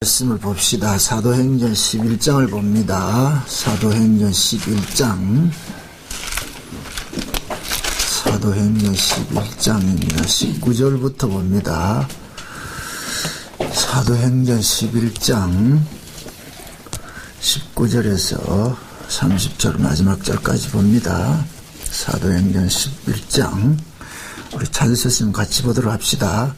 말씀을 봅시다. 사도행전 11장을 봅니다. 사도행전 11장. 사도행전 11장입니다. 19절부터 봅니다. 사도행전 11장 19절에서 30절 마지막 절까지 봅니다. 사도행전 11장. 우리 찾으셨으면 같이 보도록 합시다.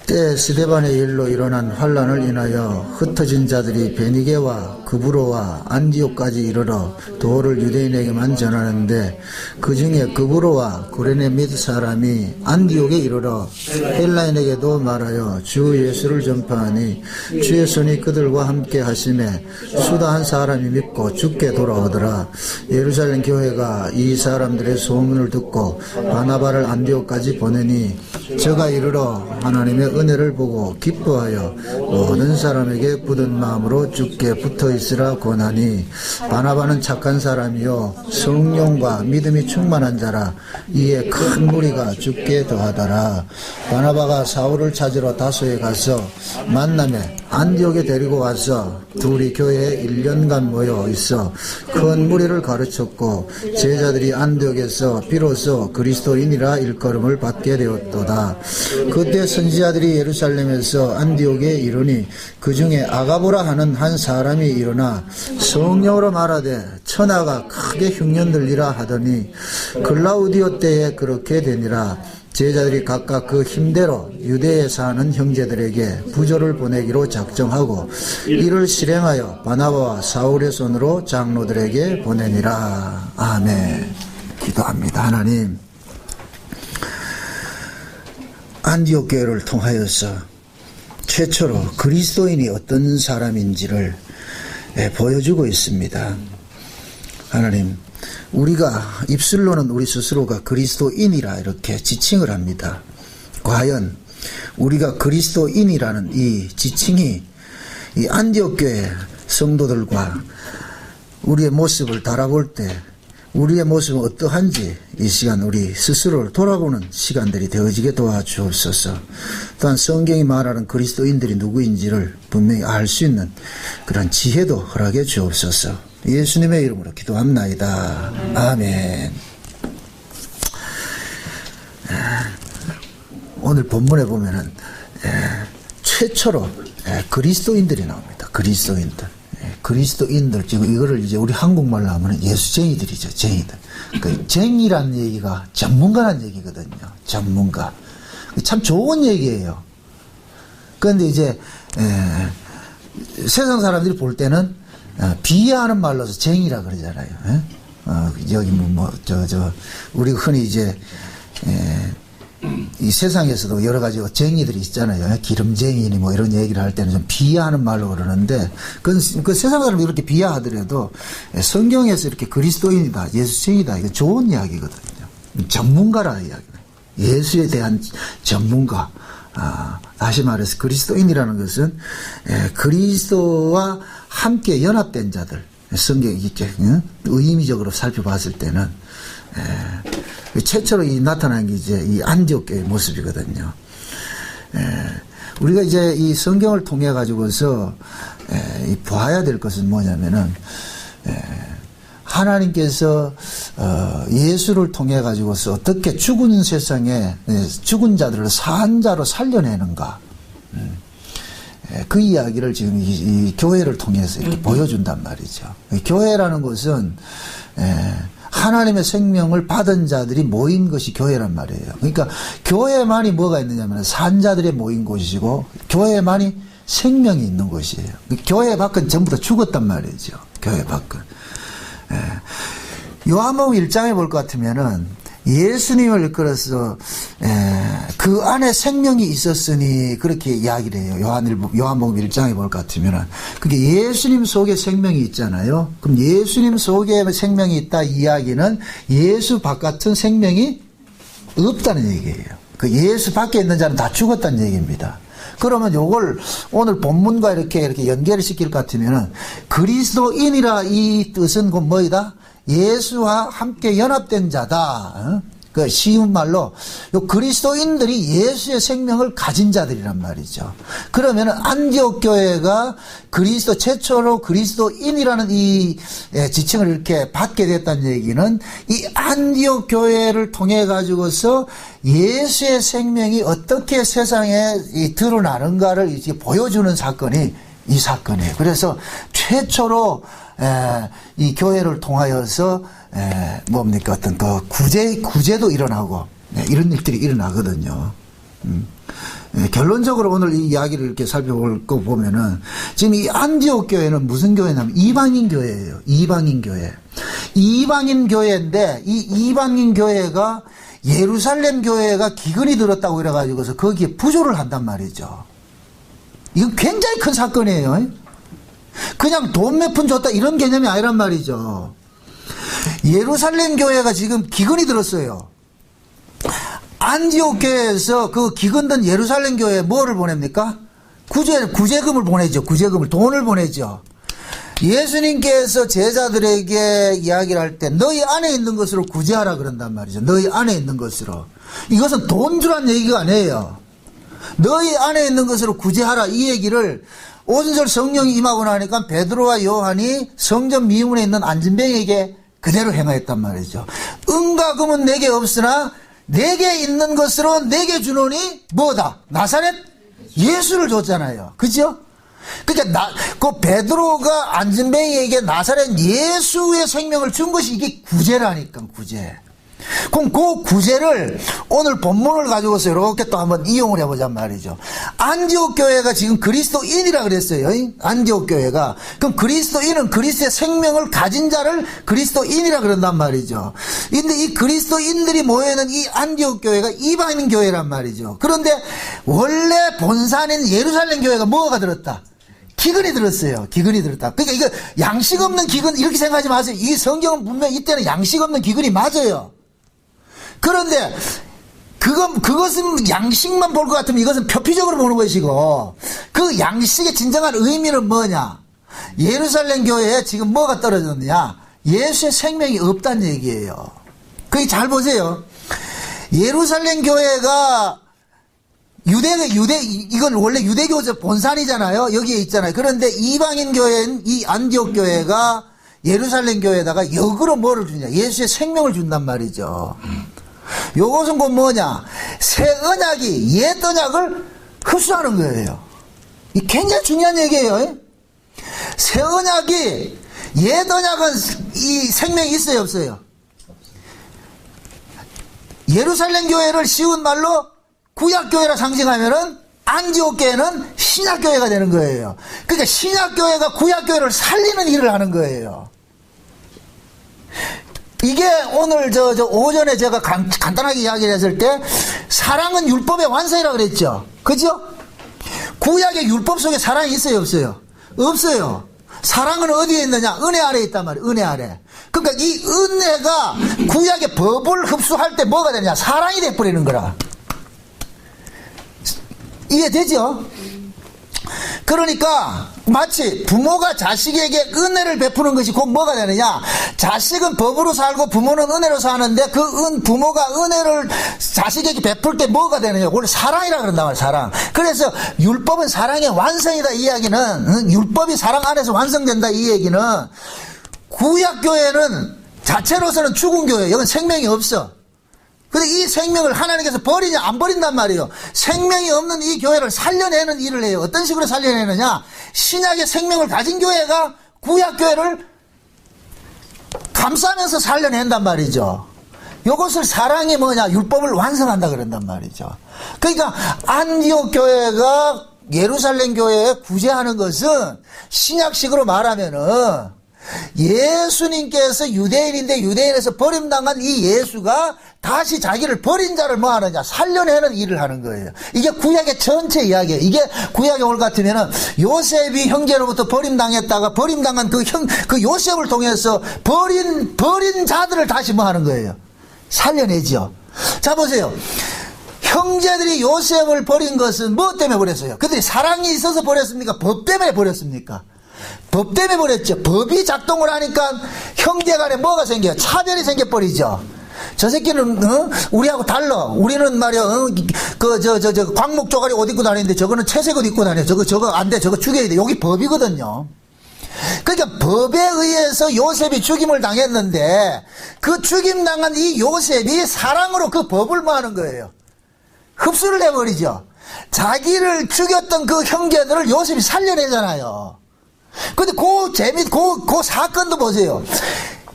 때 스데반의 일로 일어난 환란을 인하여 흩어진 자들이 베니게와 그브로와 안디옥까지 이르러 도를 유대인에게만 전하는데 그 중에 그브로와 구레네 및 사람이 안디옥에 이르러 헬라인에게도 말하여 주 예수를 전파하니 주의 손이 그들과 함께 하심에 수다 한 사람이 믿고 죽게 돌아오더라. 예루살렘 교회가 이 사람들의 소문을 듣고 바나바를 안디옥까지 보내니 저가 이르러 하나님의 은혜를 보고 기뻐하여 모든 사람에게 굳은 마음으로 주께 붙어 있으라 권하니 바나바는 착한 사람이요 성령과 믿음이 충만한 자라. 이에 큰 무리가 주께 더하더라. 바나바가 사울을 찾으러 다소에 가서 만남에 안디옥에 데리고 와서 둘이 교회에 1년간 모여 있어 큰 무리를 가르쳤고 제자들이 안디옥에서 비로소 그리스도인이라 일컬음을 받게 되었도다. 그때 선지자들이 예루살렘에서 안디옥에 이르니 그 중에 아가보라 하는 한 사람이 일어나 성령으로 말하되 천하가 크게 흉년들리라 하더니 글라우디오 때에 그렇게 되니라. 제자들이 각각 그 힘대로 유대에 사는 형제들에게 부조를 보내기로 작정하고 이를 실행하여 바나바와 사울의 손으로 장로들에게 보내니라. 아멘. 기도합니다. 하나님, 안디옥 교회를 통하여서 최초로 그리스도인이 어떤 사람인지를 보여주고 있습니다. 하나님, 우리가 입술로는 우리 스스로가 그리스도인이라 이렇게 지칭을 합니다. 과연 우리가 그리스도인이라는 이 지칭이 이 안디옥 교회 성도들과 우리의 모습을 달아볼 때 우리의 모습은 어떠한지 이 시간 우리 스스로를 돌아보는 시간들이 되어지게 도와주옵소서. 또한 성경이 말하는 그리스도인들이 누구인지를 분명히 알 수 있는 그런 지혜도 허락해 주옵소서. 예수님의 이름으로 기도합나이다. 아멘. 오늘 본문에 보면은 최초로 그리스도인들이 나옵니다. 그리스도인들, 지금 이거를 이제 우리 한국말로 하면 예수쟁이들이죠. 쟁이들. 그 쟁이라는 얘기가 전문가라는 얘기거든요. 전문가. 참 좋은 얘기예요. 그런데 이제 세상 사람들이 볼 때는 비하하는 말로서 쟁이라 그러잖아요. 여기 우리가 흔히 이제 이 세상에서도 여러 가지 쟁이들이 있잖아요. 기름쟁이니 뭐 이런 얘기를 할 때는 좀 비하하는 말로 그러는데, 그 세상 사람이 이렇게 비하하더라도 성경에서 이렇게 그리스도인이다, 예수쟁이다, 이거 좋은 이야기거든요. 전문가라 이야기. 예수에 대한 전문가. 다시 말해서 그리스도인이라는 것은 그리스도와 함께 연합된 자들. 성경이 이렇게 의미적으로 살펴봤을 때는 최초로 나타난 게 이제 이 안디옥 교회의 모습이거든요. 우리가 이제 이 성경을 통해 가지고서 봐야 될 것은 뭐냐면은 하나님께서 예수를 통해 가지고서 어떻게 죽은 세상에 죽은 자들을 산 자로 살려내는가, 그 이야기를 지금 이 교회를 통해서 이렇게 보여준단 말이죠. 교회라는 것은 하나님의 생명을 받은 자들이 모인 것이 교회란 말이에요. 그러니까 교회만이 뭐가 있느냐면 산자들의 모인 곳이고 교회만이 생명이 있는 곳이에요. 교회 밖은 전부 다 죽었단 말이죠. 교회 밖은. 요한복음 1장에 볼 것 같으면은 예수님을 이끌어서 그 안에 생명이 있었으니 그렇게 이야기를 해요. 요한복음 1장에 볼 것 같으면은 그게 예수님 속에 생명이 있잖아요. 그럼 예수님 속에 생명이 있다 이야기는 예수 바깥은 생명이 없다는 얘기예요. 그 예수 밖에 있는 자는 다 죽었다는 얘기입니다. 그러면 요걸 오늘 본문과 이렇게 연결을 시킬 것 같으면은 그리스도인이라 이 뜻은 그 뭐이다? 예수와 함께 연합된 자다. 그 쉬운 말로 요 그리스도인들이 예수의 생명을 가진 자들이란 말이죠. 그러면은 안디옥 교회가 그리스도 최초로 그리스도인이라는 이 지칭을 이렇게 받게 됐다는 얘기는 이 안디옥 교회를 통해 가지고서 예수의 생명이 어떻게 세상에 드러나는가를 이제 보여주는 사건이 이 사건이에요. 그래서 최초로 이 교회를 통하여서 뭡니까 어떤 그 구제도 일어나고 이런 일들이 일어나거든요. 결론적으로 오늘 이 이야기를 이렇게 살펴볼 거 보면은 지금 이 안디옥 교회는 무슨 교회냐면 이방인 교회예요. 이방인 교회. 이방인 교회인데 이 이방인 교회가 예루살렘 교회가 기근이 들었다고 그래가지고서 거기에 부조를 한단 말이죠. 이건 굉장히 큰 사건이에요. 그냥 돈 몇 푼 줬다 이런 개념이 아니란 말이죠. 예루살렘 교회가 지금 기근이 들었어요. 안디옥 교회에서 그 기근든 예루살렘 교회에 뭐를 보냅니까? 구제금을 보내죠. 구제금을, 돈을 보내죠. 예수님께서 제자들에게 이야기를 할 때 너희 안에 있는 것으로 구제하라 그런단 말이죠. 너희 안에 있는 것으로. 이것은 돈 주란 얘기가 아니에요. 너희 안에 있는 것으로 구제하라 이 얘기를 오순절 성령이 임하고 나니까 베드로와 요한이 성전 미문에 있는 안진뱅에게 그대로 행하였단 말이죠. 은과 금은 내게 없으나 내게 있는 것으로 내게 주노니 뭐다? 나사렛 예수를 줬잖아요. 그죠? 그러니까 그 베드로가 안진뱅이에게 나사렛 예수의 생명을 준 것이 이게 구제라니까, 구제. 그럼 그 구제를 오늘 본문을 가지고서 이렇게 또 한번 이용을 해보자 말이죠. 안디옥 교회가 지금 그리스도인이라 그랬어요. 안디옥 교회가. 그럼 그리스도인은 그리스도의 생명을 가진 자를 그리스도인이라 그런단 말이죠. 근데 이 그리스도인들이 모여있는 이 안디옥 교회가 이방인 교회란 말이죠. 그런데 원래 본산인 예루살렘 교회가 뭐가 들었다? 기근이 들었어요. 기근이 들었다. 그러니까 이거 양식 없는 기근 이렇게 생각하지 마세요. 이 성경은 분명 이때는 양식 없는 기근이 맞아요. 그런데 그것은 양식만 볼 것 같으면 이것은 표피적으로 보는 것이고 그 양식의 진정한 의미는 뭐냐? 예루살렘 교회에 지금 뭐가 떨어졌느냐? 예수의 생명이 없다는 얘기예요. 그게 잘 보세요. 예루살렘 교회가 이건 원래 유대교 본산이잖아요. 여기에 있잖아요. 그런데 이방인 교회인 이 안디옥 교회가 예루살렘 교회에다가 역으로 뭐를 주냐? 예수의 생명을 준단 말이죠. 요것은 곧 뭐냐? 새 언약이 옛 언약을 흡수하는 거예요. 이 굉장히 중요한 얘기예요. 새 언약이 옛 언약은 이 생명이 있어요, 없어요? 예루살렘 교회를 쉬운 말로 구약교회라 상징하면은 안디옥 교회는 신약교회가 되는 거예요. 그러니까 신약교회가 구약교회를 살리는 일을 하는 거예요. 이게 오늘 오전에 제가 간단하게 이야기를 했을 때 사랑은 율법의 완성이라고 그랬죠. 그죠? 구약의 율법 속에 사랑이 있어요, 없어요? 없어요. 사랑은 어디에 있느냐? 은혜 아래에 있단 말이에요. 은혜 아래. 그러니까 이 은혜가 구약의 법을 흡수할 때 뭐가 되냐? 사랑이 돼버리는 거라. 이해되죠? 그러니까 마치 부모가 자식에게 은혜를 베푸는 것이 곧 뭐가 되느냐? 자식은 법으로 살고 부모는 은혜로 사는데 부모가 은혜를 자식에게 베풀 때 뭐가 되느냐? 원래 사랑이라 그런단 말이에요. 사랑. 그래서 율법은 사랑의 완성이다 이 이야기는 율법이 사랑 안에서 완성된다 이 얘기는 구약교회는 자체로서는 죽은 교회. 여긴 생명이 없어. 근데 이 생명을 하나님께서 버리냐? 안 버린단 말이에요. 생명이 없는 이 교회를 살려내는 일을 해요. 어떤 식으로 살려내느냐? 신약의 생명을 가진 교회가 구약교회를 감싸면서 살려낸단 말이죠. 이것을 사랑이 뭐냐? 율법을 완성한다 그런단 말이죠. 그러니까 안디옥 교회가 예루살렘 교회에 구제하는 것은 신약식으로 말하면은 예수님께서 유대인인데 유대인에서 버림당한 이 예수가 다시 자기를 버린 자를 뭐 하느냐? 살려내는 일을 하는 거예요. 이게 구약의 전체 이야기예요. 이게 구약의 오늘 같으면은 요셉이 형제로부터 버림당했다가 버림당한 그 요셉을 통해서 버린 자들을 다시 뭐 하는 거예요? 살려내죠. 자, 보세요. 형제들이 요셉을 버린 것은 뭐 때문에 버렸어요? 그들이 사랑이 있어서 버렸습니까? 법 때문에 버렸습니까? 법 때문에 버렸죠. 법이 작동을 하니까 형제 간에 뭐가 생겨요? 차별이 생겨버리죠. 저 새끼는 우리하고 달라. 우리는 말이야 광목 쪼가리 옷 입고 다니는데 저거는 채색 옷 입고 다녀. 저거 안 돼. 저거 죽여야 돼. 여기 법이거든요. 그러니까 법에 의해서 요셉이 죽임을 당했는데 그 죽임 당한 이 요셉이 사랑으로 그 법을 뭐 하는 거예요? 흡수를 해버리죠. 자기를 죽였던 그 형제들을 요셉이 살려내잖아요. 근데 그 사건도 보세요.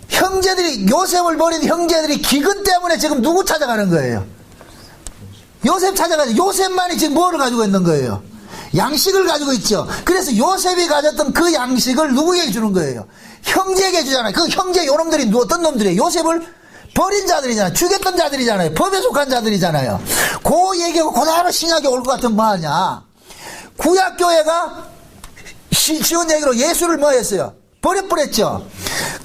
형제들이, 요셉을 버린 형제들이 기근 때문에 지금 누구 찾아가는 거예요? 요셉 찾아가죠. 요셉만이 지금 뭐를 가지고 있는 거예요? 양식을 가지고 있죠. 그래서 요셉이 가졌던 그 양식을 누구에게 주는 거예요? 형제에게 주잖아요. 그 형제 요놈들이 어떤 놈들이에요? 요셉을 버린 자들이잖아요. 죽였던 자들이잖아요. 법에 속한 자들이잖아요. 그 얘기가 그대로 신약에 올 것 같으면 뭐하냐? 구약교회가 쉬운 얘기로 예수를 뭐 했어요? 버려버렸죠.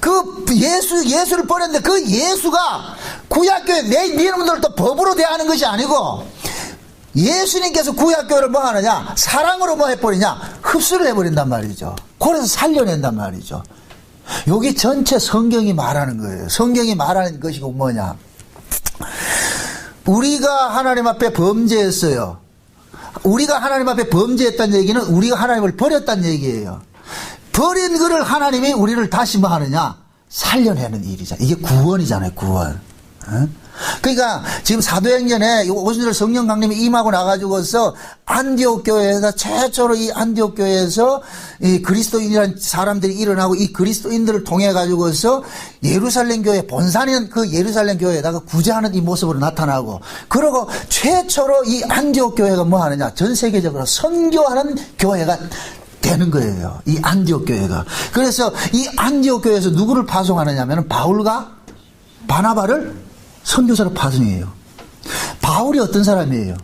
그 예수를 버렸는데 그 예수가 구약교회 니놈들 또 법으로 대하는 것이 아니고 예수님께서 구약교회를 뭐 하느냐? 사랑으로 뭐 해버리냐? 흡수를 해버린단 말이죠. 그래서 살려낸단 말이죠. 여기 전체 성경이 말하는 거예요. 성경이 말하는 것이고 뭐냐? 우리가 하나님 앞에 범죄했어요. 우리가 하나님 앞에 범죄했다는 얘기는 우리가 하나님을 버렸다는 얘기예요. 버린 그를 하나님이 우리를 다시 뭐 하느냐? 살려내는 일이잖아요. 이게 구원이잖아요. 구원. 그러니까 지금 사도행전에 오순절 성령 강림이 임하고 나가지고서 안디옥 교회에서 최초로 이 안디옥 교회에서 이 그리스도인이라는 사람들이 일어나고 이 그리스도인들을 통해 가지고서 예루살렘 교회 본산인 그 예루살렘 교회에다가 구제하는 이 모습으로 나타나고 그러고 최초로 이 안디옥 교회가 뭐 하느냐? 전 세계적으로 선교하는 교회가 되는 거예요. 이 안디옥 교회가. 그래서 이 안디옥 교회에서 누구를 파송하느냐면 바울과 바나바를 선교사로 파송해요. 바울이 어떤 사람이에요?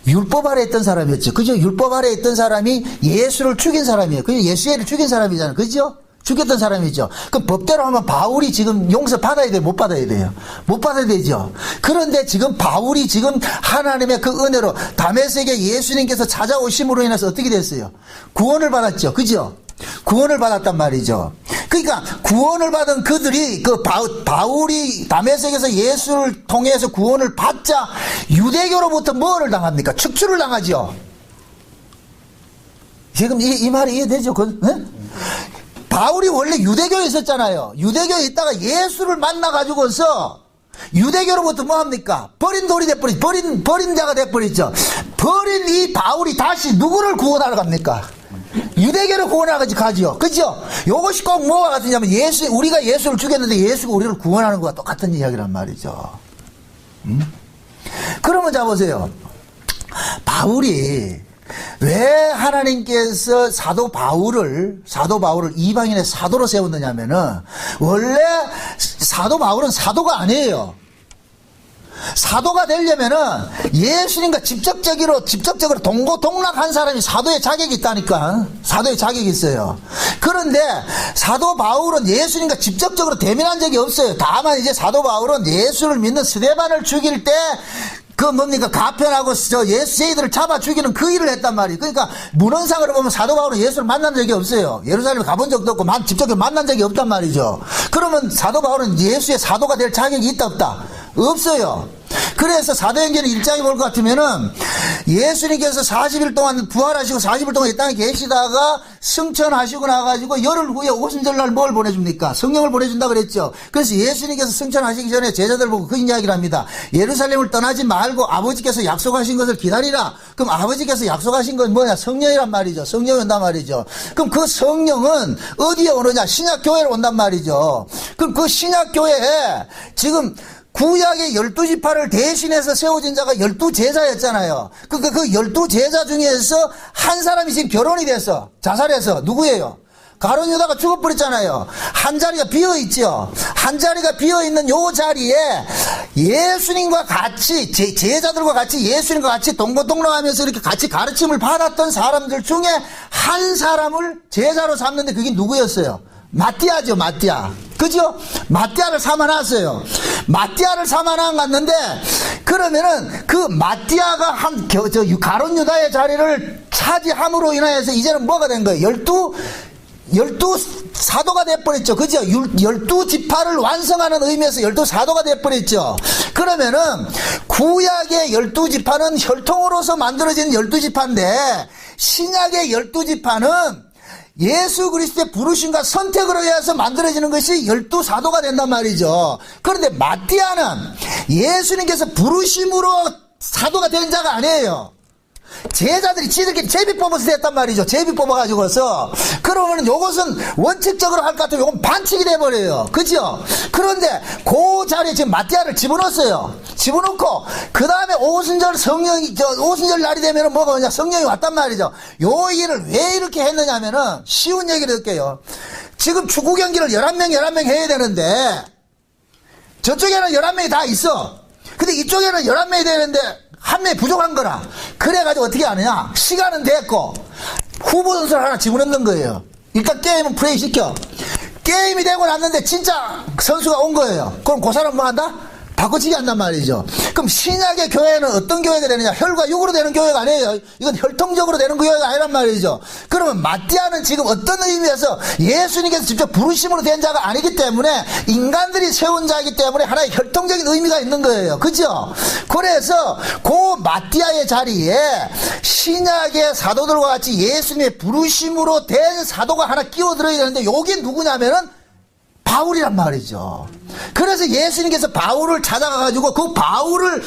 율법 아래 있던 사람이었죠. 그죠? 율법 아래 있던 사람이 예수를 죽인 사람이에요. 그죠? 예수를 죽인 사람이잖아요. 그죠? 죽였던 사람이죠. 그럼 법대로 하면 바울이 지금 용서 받아야 돼요? 못 받아야 돼요? 못 받아야 되죠. 그런데 지금 바울이 지금 하나님의 그 은혜로 다메섹에 예수님께서 찾아오심으로 인해서 어떻게 됐어요? 구원을 받았죠. 그죠? 구원을 받았단 말이죠. 그러니까 구원을 받은 그들이 그 바울이 다메섹에서 예수를 통해서 구원을 받자 유대교로부터 뭐를 당합니까? 축출을 당하죠. 지금 이 말이 이해되죠? 네? 바울이 원래 유대교에 있었잖아요. 유대교에 있다가 예수를 만나가지고서 유대교로부터 뭐 합니까? 버린 돌이 돼버리죠. 버린 자가 돼버리죠. 버린 이 바울이 다시 누구를 구원하러 갑니까? 유대교를 구원하러 가지요. 그죠? 요것이 꼭 뭐와 같으냐면 우리가 예수를 죽였는데 예수가 우리를 구원하는 것과 똑같은 이야기란 말이죠. 그러면 자 보세요. 바울이 왜 하나님께서 사도 바울을 이방인의 사도로 세웠느냐면은 원래 사도 바울은 사도가 아니에요. 사도가 되려면은 예수님과 직접적으로 동고동락한 사람이 사도의 자격이 있다니까. 사도의 자격이 있어요. 그런데 사도 바울은 예수님과 직접적으로 대면한 적이 없어요. 다만 이제 사도 바울은 예수를 믿는 스데반을 죽일 때 가편하고 예수제이들을 잡아 죽이는 그 일을 했단 말이에요. 그러니까 문헌상으로 보면 사도 바울은 예수를 만난 적이 없어요. 예루살렘에 가본 적도 없고 직접적으로 만난 적이 없단 말이죠. 그러면 사도 바울은 예수의 사도가 될 자격이 있다 없다? 없어요. 그래서 사도행전 1장에 볼 것 같으면은 예수님께서 40일 동안 부활하시고 40일 동안 이 땅에 계시다가 승천하시고 나가지고 열흘 후에 오순절날 뭘 보내줍니까? 성령을 보내준다 그랬죠. 그래서 예수님께서 승천하시기 전에 제자들 보고 그 이야기를 합니다. 예루살렘을 떠나지 말고 아버지께서 약속하신 것을 기다리라. 그럼 아버지께서 약속하신 건 뭐냐? 성령이란 말이죠. 성령이 온단 말이죠. 그럼 그 성령은 어디에 오느냐? 신약교회로 온단 말이죠. 그럼 그 신약교회에 지금 구약의 12지파를 대신해서 세워진 자가 12제자였잖아요. 그 12제자 중에서 한 사람이 지금 결혼이 돼서 자살해서 누구예요? 가룟 유다가 죽어버렸잖아요. 한 자리가 비어있죠. 한 자리가 비어있는 요 자리에 예수님과 같이 제자들과 같이 예수님과 같이 동고동락하면서 이렇게 같이 가르침을 받았던 사람들 중에 한 사람을 제자로 삼는데 그게 누구였어요? 마띠아죠. 마띠아. 그죠? 마띠아를 삼아놨어요. 마띠아를 삼아놨는데 그러면은 그 마띠아가 가룟 유다의 자리를 차지함으로 인하여서 이제는 뭐가 된 거예요? 사도가 돼버렸죠. 그죠? 12지파를 완성하는 의미에서 12사도가 돼버렸죠. 그러면은 구약의 12지파는 혈통으로서 만들어진 12지파인데 신약의 12지파는 예수 그리스도의 부르심과 선택으로 의해서 만들어지는 것이 12사도가 된단 말이죠. 그런데 마띠아는 예수님께서 부르심으로 사도가 된 자가 아니에요. 제자들이 지들끼리 제비 뽑아서 됐단 말이죠. 제비 뽑아가지고서. 그러면 요것은 원칙적으로 할 것 같으면 요건 반칙이 돼버려요. 그죠? 그런데 그 자리에 지금 마띠아를 집어넣었어요. 집어넣고 그 다음에 오순절 오순절 날이 되면은 뭐가 오냐, 성령이 왔단 말이죠. 요 일을 왜 이렇게 했느냐면은 쉬운 얘기를 할게요. 지금 축구 경기를 11명 해야 되는데 저쪽에는 11명이 다 있어. 근데 이쪽에는 11명이 되는데 한 명이 부족한 거라. 그래가지고 어떻게 하느냐, 시간은 됐고 후보 선수를 하나 집어넣는 거예요. 일단 게임은 플레이 시켜. 게임이 되고 났는데 진짜 선수가 온 거예요. 그럼 그 사람 뭐 한다? 바꿔치기 한단 말이죠. 그럼 신약의 교회는 어떤 교회가 되느냐? 혈과 육으로 되는 교회가 아니에요. 이건 혈통적으로 되는 교회가 아니란 말이죠. 그러면 마띠아는 지금 어떤 의미에서 예수님께서 직접 부르심으로 된 자가 아니기 때문에 인간들이 세운 자이기 때문에 하나의 혈통적인 의미가 있는 거예요. 그죠? 그래서 그 마띠아의 자리에 신약의 사도들과 같이 예수님의 부르심으로 된 사도가 하나 끼어들어야 되는데 여기 누구냐면은 바울이란 말이죠. 그래서 예수님께서 바울을 찾아가가지고 그 바울을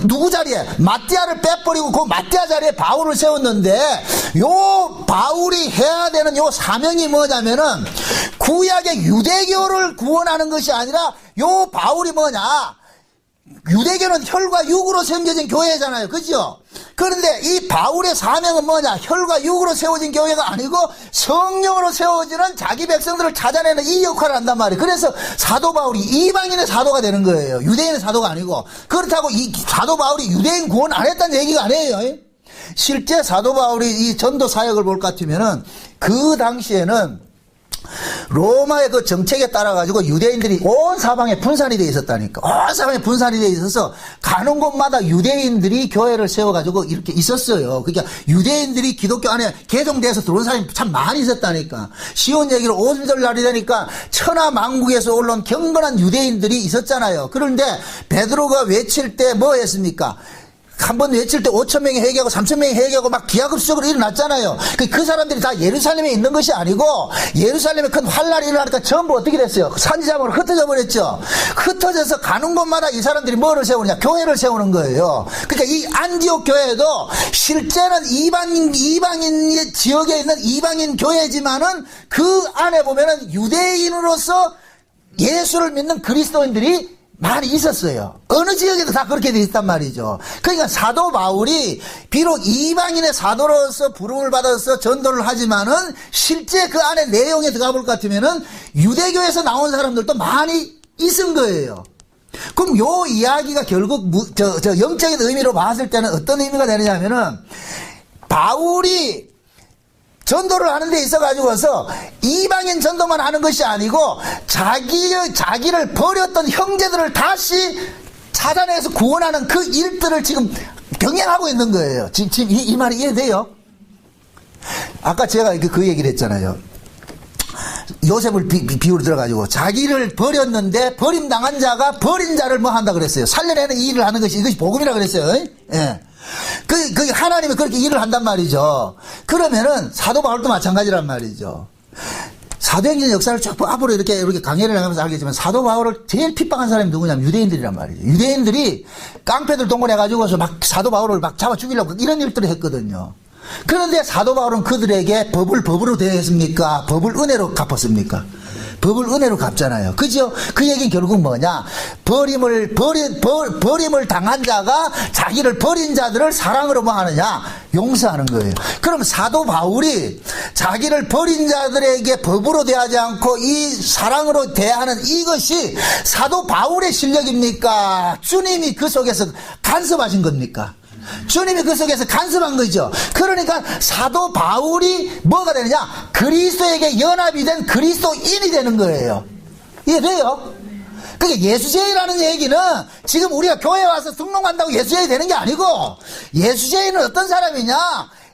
누구 자리에 마띠아를 빼버리고 그 마띠아 자리에 바울을 세웠는데 요 바울이 해야 되는 요 사명이 뭐냐면은 구약의 유대교를 구원하는 것이 아니라 요 바울이 뭐냐, 유대교는 혈과 육으로 섬겨진 교회잖아요. 그죠? 그런데 이 바울의 사명은 뭐냐, 혈과 육으로 세워진 교회가 아니고 성령으로 세워지는 자기 백성들을 찾아내는 이 역할을 한단 말이에요. 그래서 사도 바울이 이방인의 사도가 되는 거예요. 유대인의 사도가 아니고. 그렇다고 이 사도 바울이 유대인 구원 안 했다는 얘기가 아니에요. 실제 사도 바울이 이 전도 사역을 볼 것 같으면은 그 당시에는 로마의 그 정책에 따라가지고 유대인들이 온 사방에 분산이 되어 있었다니까. 온 사방에 분산이 되어 있어서 가는 곳마다 유대인들이 교회를 세워가지고 이렇게 있었어요. 그러니까 유대인들이 기독교 안에 개종돼서 들어온 사람이 참 많이 있었다니까. 쉬운 얘기로 오순절 날이 되니까 천하만국에서 올라온 경건한 유대인들이 있었잖아요. 그런데 베드로가 외칠 때 뭐 했습니까? 한 번 외칠 때 5,000명이 회개하고 3,000명이 회개하고 막 기하급수적으로 일어났잖아요. 그 사람들이 다 예루살렘에 있는 것이 아니고 예루살렘에 큰 환란이 일어나니까 전부 어떻게 됐어요? 산지장으로 흩어져 버렸죠. 흩어져서 가는 곳마다 이 사람들이 뭐를 세우느냐? 교회를 세우는 거예요. 그러니까 이 안디옥 교회도 실제는 이방인 지역에 있는 이방인 교회지만은 그 안에 보면은 유대인으로서 예수를 믿는 그리스도인들이 많이 있었어요. 어느 지역에도 다 그렇게 돼 있단 말이죠. 그러니까 사도 바울이 비록 이방인의 사도로서 부름을 받아서 전도를 하지만은 실제 그 안에 내용에 들어가 볼 것 같으면은 유대교에서 나온 사람들도 많이 있은 거예요. 그럼 요 이야기가 결국 영적인 의미로 봤을 때는 어떤 의미가 되느냐면은 바울이 전도를 하는 데 있어가지고서 이방인 전도만 하는 것이 아니고 자기를 버렸던 형제들을 다시 찾아내서 구원하는 그 일들을 지금 병행하고 있는 거예요. 지금 이 말이 이해돼요? 아까 제가 그 얘기를 했잖아요. 요셉을 비유로 들어가지고 자기를 버렸는데 버림당한 자가 버린 자를 뭐 한다 그랬어요. 살려내는 이 일을 하는 것이 이것이 복음이라 그랬어요. 예. 그 하나님이 그렇게 일을 한단 말이죠. 그러면은 사도 바울도 마찬가지란 말이죠. 사도행전 역사를 쭉 앞으로 이렇게 강의를 하면서 알겠지만 사도 바울을 제일 핍박한 사람이 누구냐면 유대인들이란 말이죠. 유대인들이 깡패들 동원해가지고서 막 사도 바울을 막 잡아 죽이려고 이런 일들을 했거든요. 그런데 사도 바울은 그들에게 법을 법으로 대했습니까? 법을 은혜로 갚았습니까? 법을 은혜로 갚잖아요. 그죠? 그 얘기는 결국 뭐냐? 버림을 당한 자가 자기를 버린 자들을 사랑으로 뭐 하느냐? 용서하는 거예요. 그럼 사도 바울이 자기를 버린 자들에게 법으로 대하지 않고 이 사랑으로 대하는 이것이 사도 바울의 실력입니까? 주님이 그 속에서 간섭하신 겁니까? 주님이 그 속에서 간섭한 거죠. 그러니까 사도 바울이 뭐가 되느냐? 그리스도에게 연합이 된 그리스도인이 되는 거예요. 이해돼요? 그러니까 예수제이라는 얘기는 지금 우리가 교회 와서 등록한다고 예수제이 되는 게 아니고 예수제이는 어떤 사람이냐?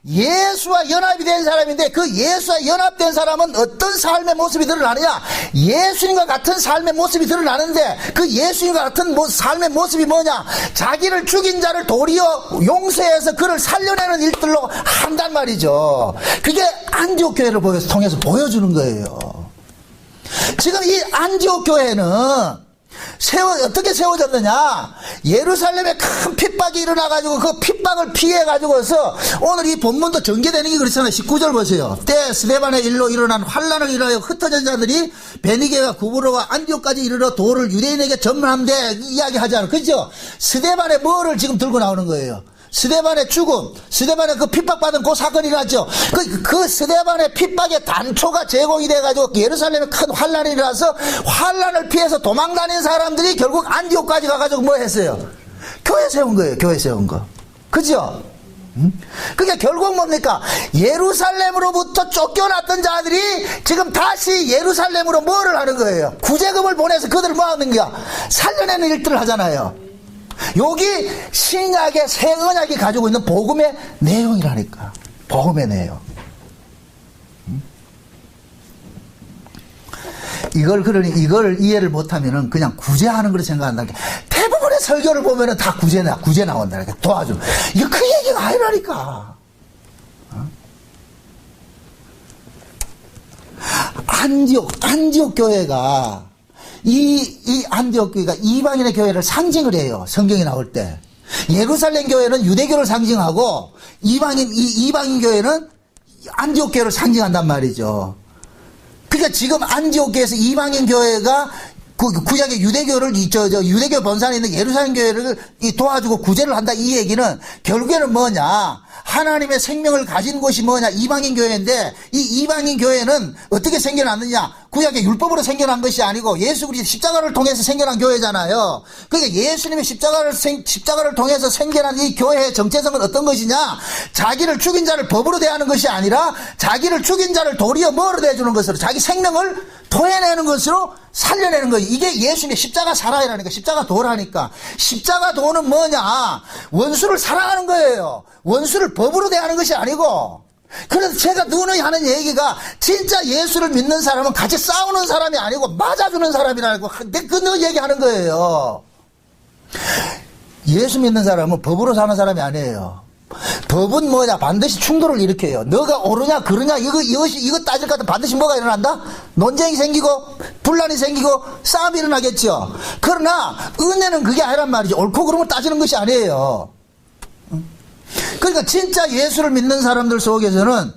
예수와 연합이 된 사람인데 그 예수와 연합된 사람은 어떤 삶의 모습이 드러나느냐? 예수님과 같은 삶의 모습이 드러나는데 그 예수님과 같은 삶의 모습이 뭐냐? 자기를 죽인 자를 도리어 용서해서 그를 살려내는 일들로 한단 말이죠. 그게 안디옥 교회를 통해서 보여주는 거예요. 지금 이 안디옥 교회는 어떻게 세워졌느냐? 예루살렘에 큰 핍박이 일어나가지고 그 핍박을 피해가지고서 오늘 이 본문도 전개되는 게 그렇잖아요. 19절 보세요. 때 스데반의 일로 일어난 환란을 인하여 흩어진 자들이 베니게와 구브로와 안디옥까지 이르러 도를 유대인에게 전문함대 이야기하잖아요. 그죠? 스데반의 뭐를 지금 들고 나오는 거예요. 스데반의 죽음, 스데반의 그 핍박받은 그 사건이 일어났죠. 그 스데반의 핍박의 단초가 제공이 돼가지고 예루살렘에 큰 환란이 일어나서 환란을 피해서 도망다닌 사람들이 결국 안디옥까지 가가지고 뭐 했어요? 교회 세운 거예요. 교회 세운 거. 그죠? 그게 결국 뭡니까? 예루살렘으로부터 쫓겨났던 자들이 지금 다시 예루살렘으로 뭐를 하는 거예요? 구제금을 보내서 그들을 뭐 하는 거야? 살려내는 일들을 하잖아요. 여기 신약의 새 언약이 가지고 있는 복음의 내용이라니까. 복음의 내용. 이걸 이해를 못하면은 그냥 구제하는 걸 생각한다는 게 대부분의 설교를 보면은 다 구제 나온다니까. 도와줘. 이거 그 얘기가 아니라니까. 안디옥 교회가 이 안디옥 교회가 이방인의 교회를 상징을 해요. 성경이 나올 때. 예루살렘 교회는 유대교를 상징하고 이방인 교회는 안디옥 교회를 상징한단 말이죠. 그러니까 지금 안디옥 교회에서 이방인 교회가 구약의 유대교를 유대교 본산에 있는 예루살렘 교회를 도와주고 구제를 한다 이 얘기는 결국에는 뭐냐? 하나님의 생명을 가진 곳이 뭐냐? 이방인 교회인데 이 이방인 교회는 어떻게 생겨났느냐? 구약의 율법으로 생겨난 것이 아니고 예수 그리스도 십자가를 통해서 생겨난 교회잖아요. 그러니까 예수님의 십자가를 통해서 생겨난 이 교회의 정체성은 어떤 것이냐? 자기를 죽인 자를 법으로 대하는 것이 아니라 자기를 죽인 자를 도리어 뭐로 대해주는 것으로 자기 생명을 토해내는 것으로 살려내는 거예요. 이게 예수님의 십자가 사랑이라니까. 십자가 도라니까. 십자가 도는 뭐냐? 원수를 사랑하는 거예요. 원수를 법으로 대하는 것이 아니고. 그래서 제가 누누이 하는 얘기가 진짜 예수를 믿는 사람은 같이 싸우는 사람이 아니고 맞아주는 사람이라고 그 얘기하는 거예요. 예수 믿는 사람은 법으로 사는 사람이 아니에요. 법은 뭐냐? 반드시 충돌을 일으켜요. 너가 옳으냐 그르냐 이거 따질 것 같으면 반드시 뭐가 일어난다? 논쟁이 생기고 분란이 생기고 싸움이 일어나겠죠. 그러나 은혜는 그게 아니란 말이죠. 옳고 그름을 따지는 것이 아니에요. 그러니까 진짜 예수를 믿는 사람들 속에서는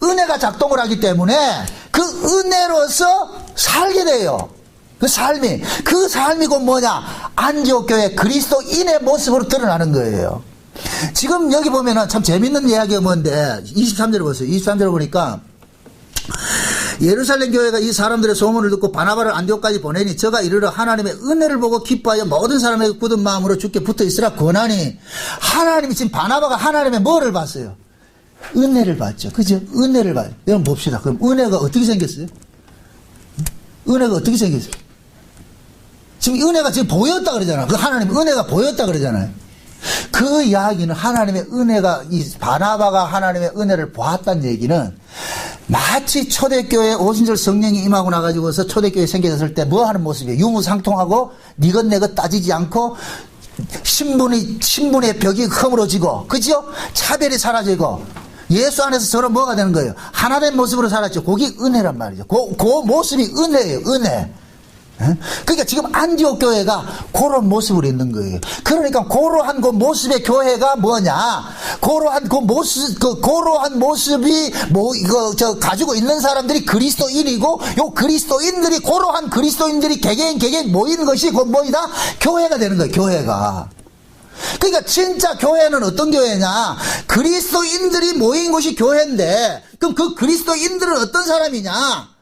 은혜가 작동을 하기 때문에 그 은혜로서 살게 돼요. 그 삶이 곧 뭐냐? 안디옥 교회 그리스도인의 모습으로 드러나는 거예요. 지금 여기 보면은 참 재밌는 이야기가 뭔데 23절을 보세요. 23절을 보니까 예루살렘 교회가 이 사람들의 소문을 듣고 바나바를 안디옥까지 보내니 저가 이르러 하나님의 은혜를 보고 기뻐하여 모든 사람에게 굳은 마음으로 주께 붙어 있으라 권하니 하나님이 지금 바나바가 하나님의 뭐를 봤어요? 은혜를 봤죠. 그죠? 은혜를 봐요. 여러분 봅시다. 그럼 은혜가 어떻게 생겼어요? 은혜가 어떻게 생겼어요? 지금 은혜가 지금 보였다 그러잖아. 그 하나님 은혜가 보였다 그러잖아요. 그 이야기는 하나님의 은혜가 이 바나바가 하나님의 은혜를 보았다는 얘기는 마치 초대교회 오순절 성령이 임하고 나가지고서 초대교회 생겨졌을 때 뭐 하는 모습이에요? 유무상통하고 니것 내것 따지지 않고 신분의 벽이 허물어지고 그죠? 차별이 사라지고 예수 안에서 서로 뭐가 되는 거예요? 하나된 모습으로 살았죠. 그게 은혜란 말이죠. 그 모습이 은혜예요. 은혜. 그러니까 지금 안디옥 교회가 그런 모습으로 있는 거예요. 그러니까 그러한 그 모습의 교회가 뭐냐? 그러한 모습이 가지고 있는 사람들이 그리스도인이고 요 그리스도인들이 그러한 그리스도인들이 개개인 모이는 것이 곧 뭐이다? 교회가 되는 거예요. 교회가. 그러니까 진짜 교회는 어떤 교회냐? 그리스도인들이 모인 곳이 교회인데 그럼 그 그리스도인들은 어떤 사람이냐?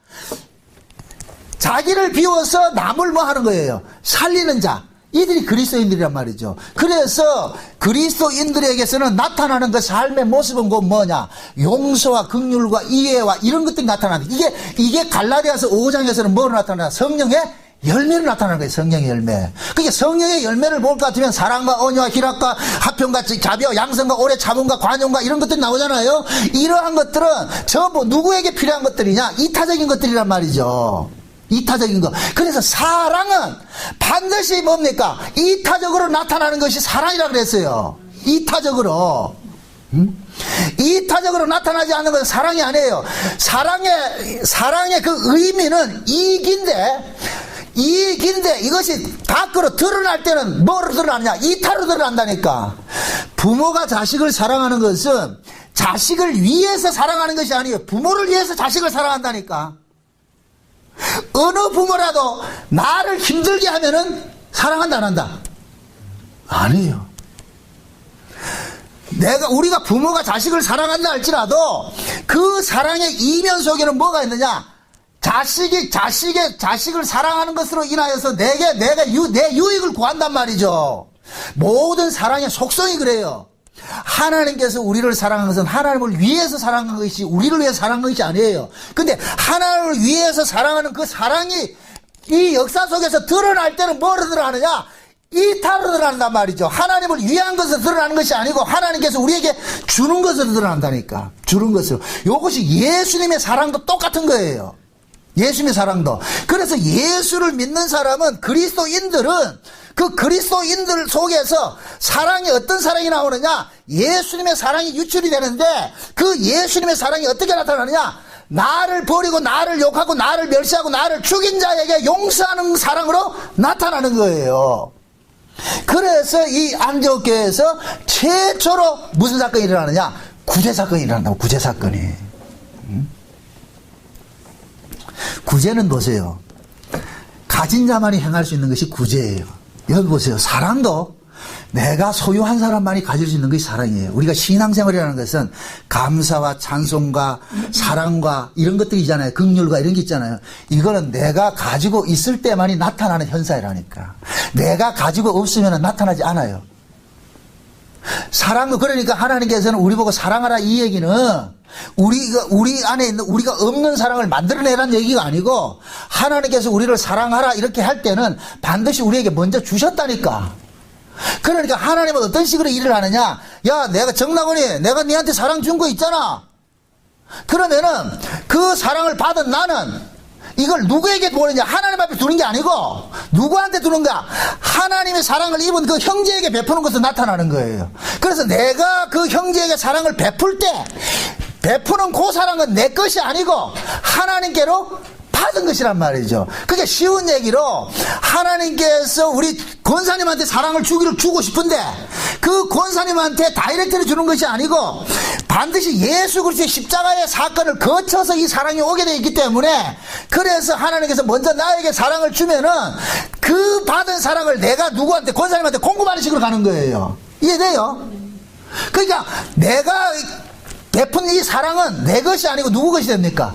자기를 비워서 남을 뭐 하는 거예요? 살리는 자. 이들이 그리스도인들이란 말이죠. 그래서 그리스도인들에게서는 나타나는 그 삶의 모습은 곧 뭐냐? 용서와 긍휼과 이해와 이런 것들이 나타나는 이게 갈라디아서 5장에서는 뭐로 나타나냐? 성령의 열매로 나타나는 거예요. 성령의 열매. 그게 성령의 열매를 볼 것 같으면 사랑과 언유와 희락과 화평과 자비와 양성과 오래 참음과 관용과 이런 것들이 나오잖아요. 이러한 것들은 전부 누구에게 필요한 것들이냐? 이타적인 것들이란 말이죠. 이타적인 것. 그래서 사랑은 반드시 뭡니까? 이타적으로 나타나는 것이 사랑이라 그랬어요. 이타적으로. 이타적으로 나타나지 않는 것은 사랑이 아니에요. 사랑의 그 의미는 이익인데 이것이 밖으로 드러날 때는 뭐로 드러나느냐? 이타로 드러난다니까. 부모가 자식을 사랑하는 것은 자식을 위해서 사랑하는 것이 아니에요. 부모를 위해서 자식을 사랑한다니까. 어느 부모라도 나를 힘들게 하면은 사랑한다 안 한다? 아니에요. 우리가 부모가 자식을 사랑한다 할지라도 그 사랑의 이면 속에는 뭐가 있느냐? 자식을 사랑하는 것으로 인하여서 내 유익을 구한단 말이죠. 모든 사랑의 속성이 그래요. 하나님께서 우리를 사랑한 것은 하나님을 위해서 사랑한 것이 우리를 위해서 사랑한 것이 아니에요. 근데 하나님을 위해서 사랑하는 그 사랑이 이 역사 속에서 드러날 때는 뭐로 드러나느냐? 이타로 드러난단 말이죠. 하나님을 위한 것으로 드러나는 것이 아니고 하나님께서 우리에게 주는 것으로 드러난다니까. 주는 것으로. 이것이 예수님의 사랑도 똑같은 거예요. 예수님의 사랑도. 그래서 예수를 믿는 사람은 그리스도인들은 그 그리스도인들 속에서 사랑이 어떤 사랑이 나오느냐? 예수님의 사랑이 유출이 되는데 그 예수님의 사랑이 어떻게 나타나느냐? 나를 버리고 나를 욕하고 나를 멸시하고 나를 죽인 자에게 용서하는 사랑으로 나타나는 거예요. 그래서 이 안디옥 교회에서 최초로 무슨 사건이 일어나느냐? 구제 사건이 일어난다고. 구제 사건이. 구제는 보세요. 가진 자만이 행할 수 있는 것이 구제예요. 여기 보세요. 사랑도 내가 소유한 사람만이 가질 수 있는 것이 사랑이에요. 우리가 신앙생활이라는 것은 감사와 찬송과 사랑과 이런 것들이 있잖아요. 긍휼과 이런 게 있잖아요. 이거는 내가 가지고 있을 때만이 나타나는 현상이라니까. 내가 가지고 없으면 나타나지 않아요. 사랑도 그러니까 하나님께서는 우리 보고 사랑하라 이 얘기는 우리 안에 있는 우리가 없는 사랑을 만들어내라는 얘기가 아니고 하나님께서 우리를 사랑하라 이렇게 할 때는 반드시 우리에게 먼저 주셨다니까. 그러니까 하나님은 어떤 식으로 일을 하느냐? 야, 정락원이 내가 니한테 사랑 준 거 있잖아. 그러면은 그 사랑을 받은 나는 이걸 누구에게 보느냐? 하나님 앞에 두는 게 아니고 누구한테 두는 거야? 하나님의 사랑을 입은 그 형제에게 베푸는 것으로 나타나는 거예요. 그래서 내가 그 형제에게 사랑을 베풀 때 베푸는 그 사랑은 내 것이 아니고 하나님께로 받은 것이란 말이죠. 그게 쉬운 얘기로 하나님께서 우리 권사님한테 사랑을 주고 싶은데 그 권사님한테 다이렉트로 주는 것이 아니고 반드시 예수 그리스도의 십자가의 사건을 거쳐서 이 사랑이 오게 되어 있기 때문에 그래서 하나님께서 먼저 나에게 사랑을 주면은 그 받은 사랑을 내가 누구한테 권사님한테 공급하는 식으로 가는 거예요. 이해돼요? 그러니까 내가 베푼 이 사랑은 내 것이 아니고 누구 것이 됩니까?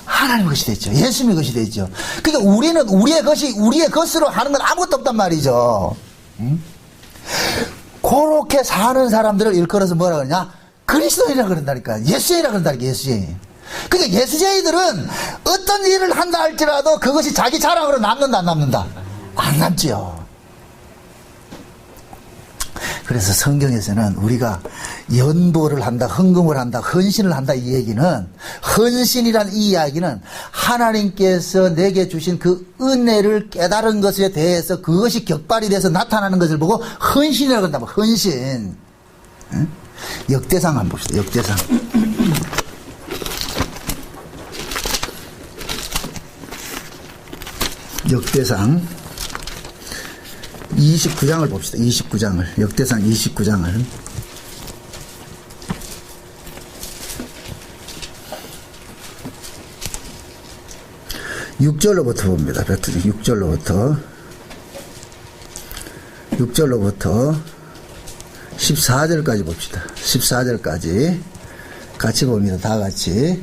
하나님 것이 됐죠. 예수님의 것이 됐죠. 그러니까 우리는 우리의 것으로 하는 건 아무것도 없단 말이죠. 그렇게 사는 사람들을 일컬어서 뭐라 그러냐? 그리스도인이라 그런다니까. 예수인이라 그런다니까. 예수인. 그러니까 예수쟁이들은 어떤 일을 한다 할지라도 그것이 자기 자랑으로 남는다 안 남는다? 안 남지요. 그래서 성경에서는 우리가 연보를 한다, 헌금을 한다, 헌신을 한다 이 얘기는 헌신이란 이 이야기는 하나님께서 내게 주신 그 은혜를 깨달은 것에 대해서 그것이 격발이 돼서 나타나는 것을 보고 헌신이라고 한다. 헌신. 응? 역대상 한번 봅시다. 역대상. 역대상 29장을 봅시다. 29장을. 역대상 29장을. 6절로부터 봅니다. 6절로부터 14절까지 봅시다. 14절까지 같이 봅니다. 다 같이.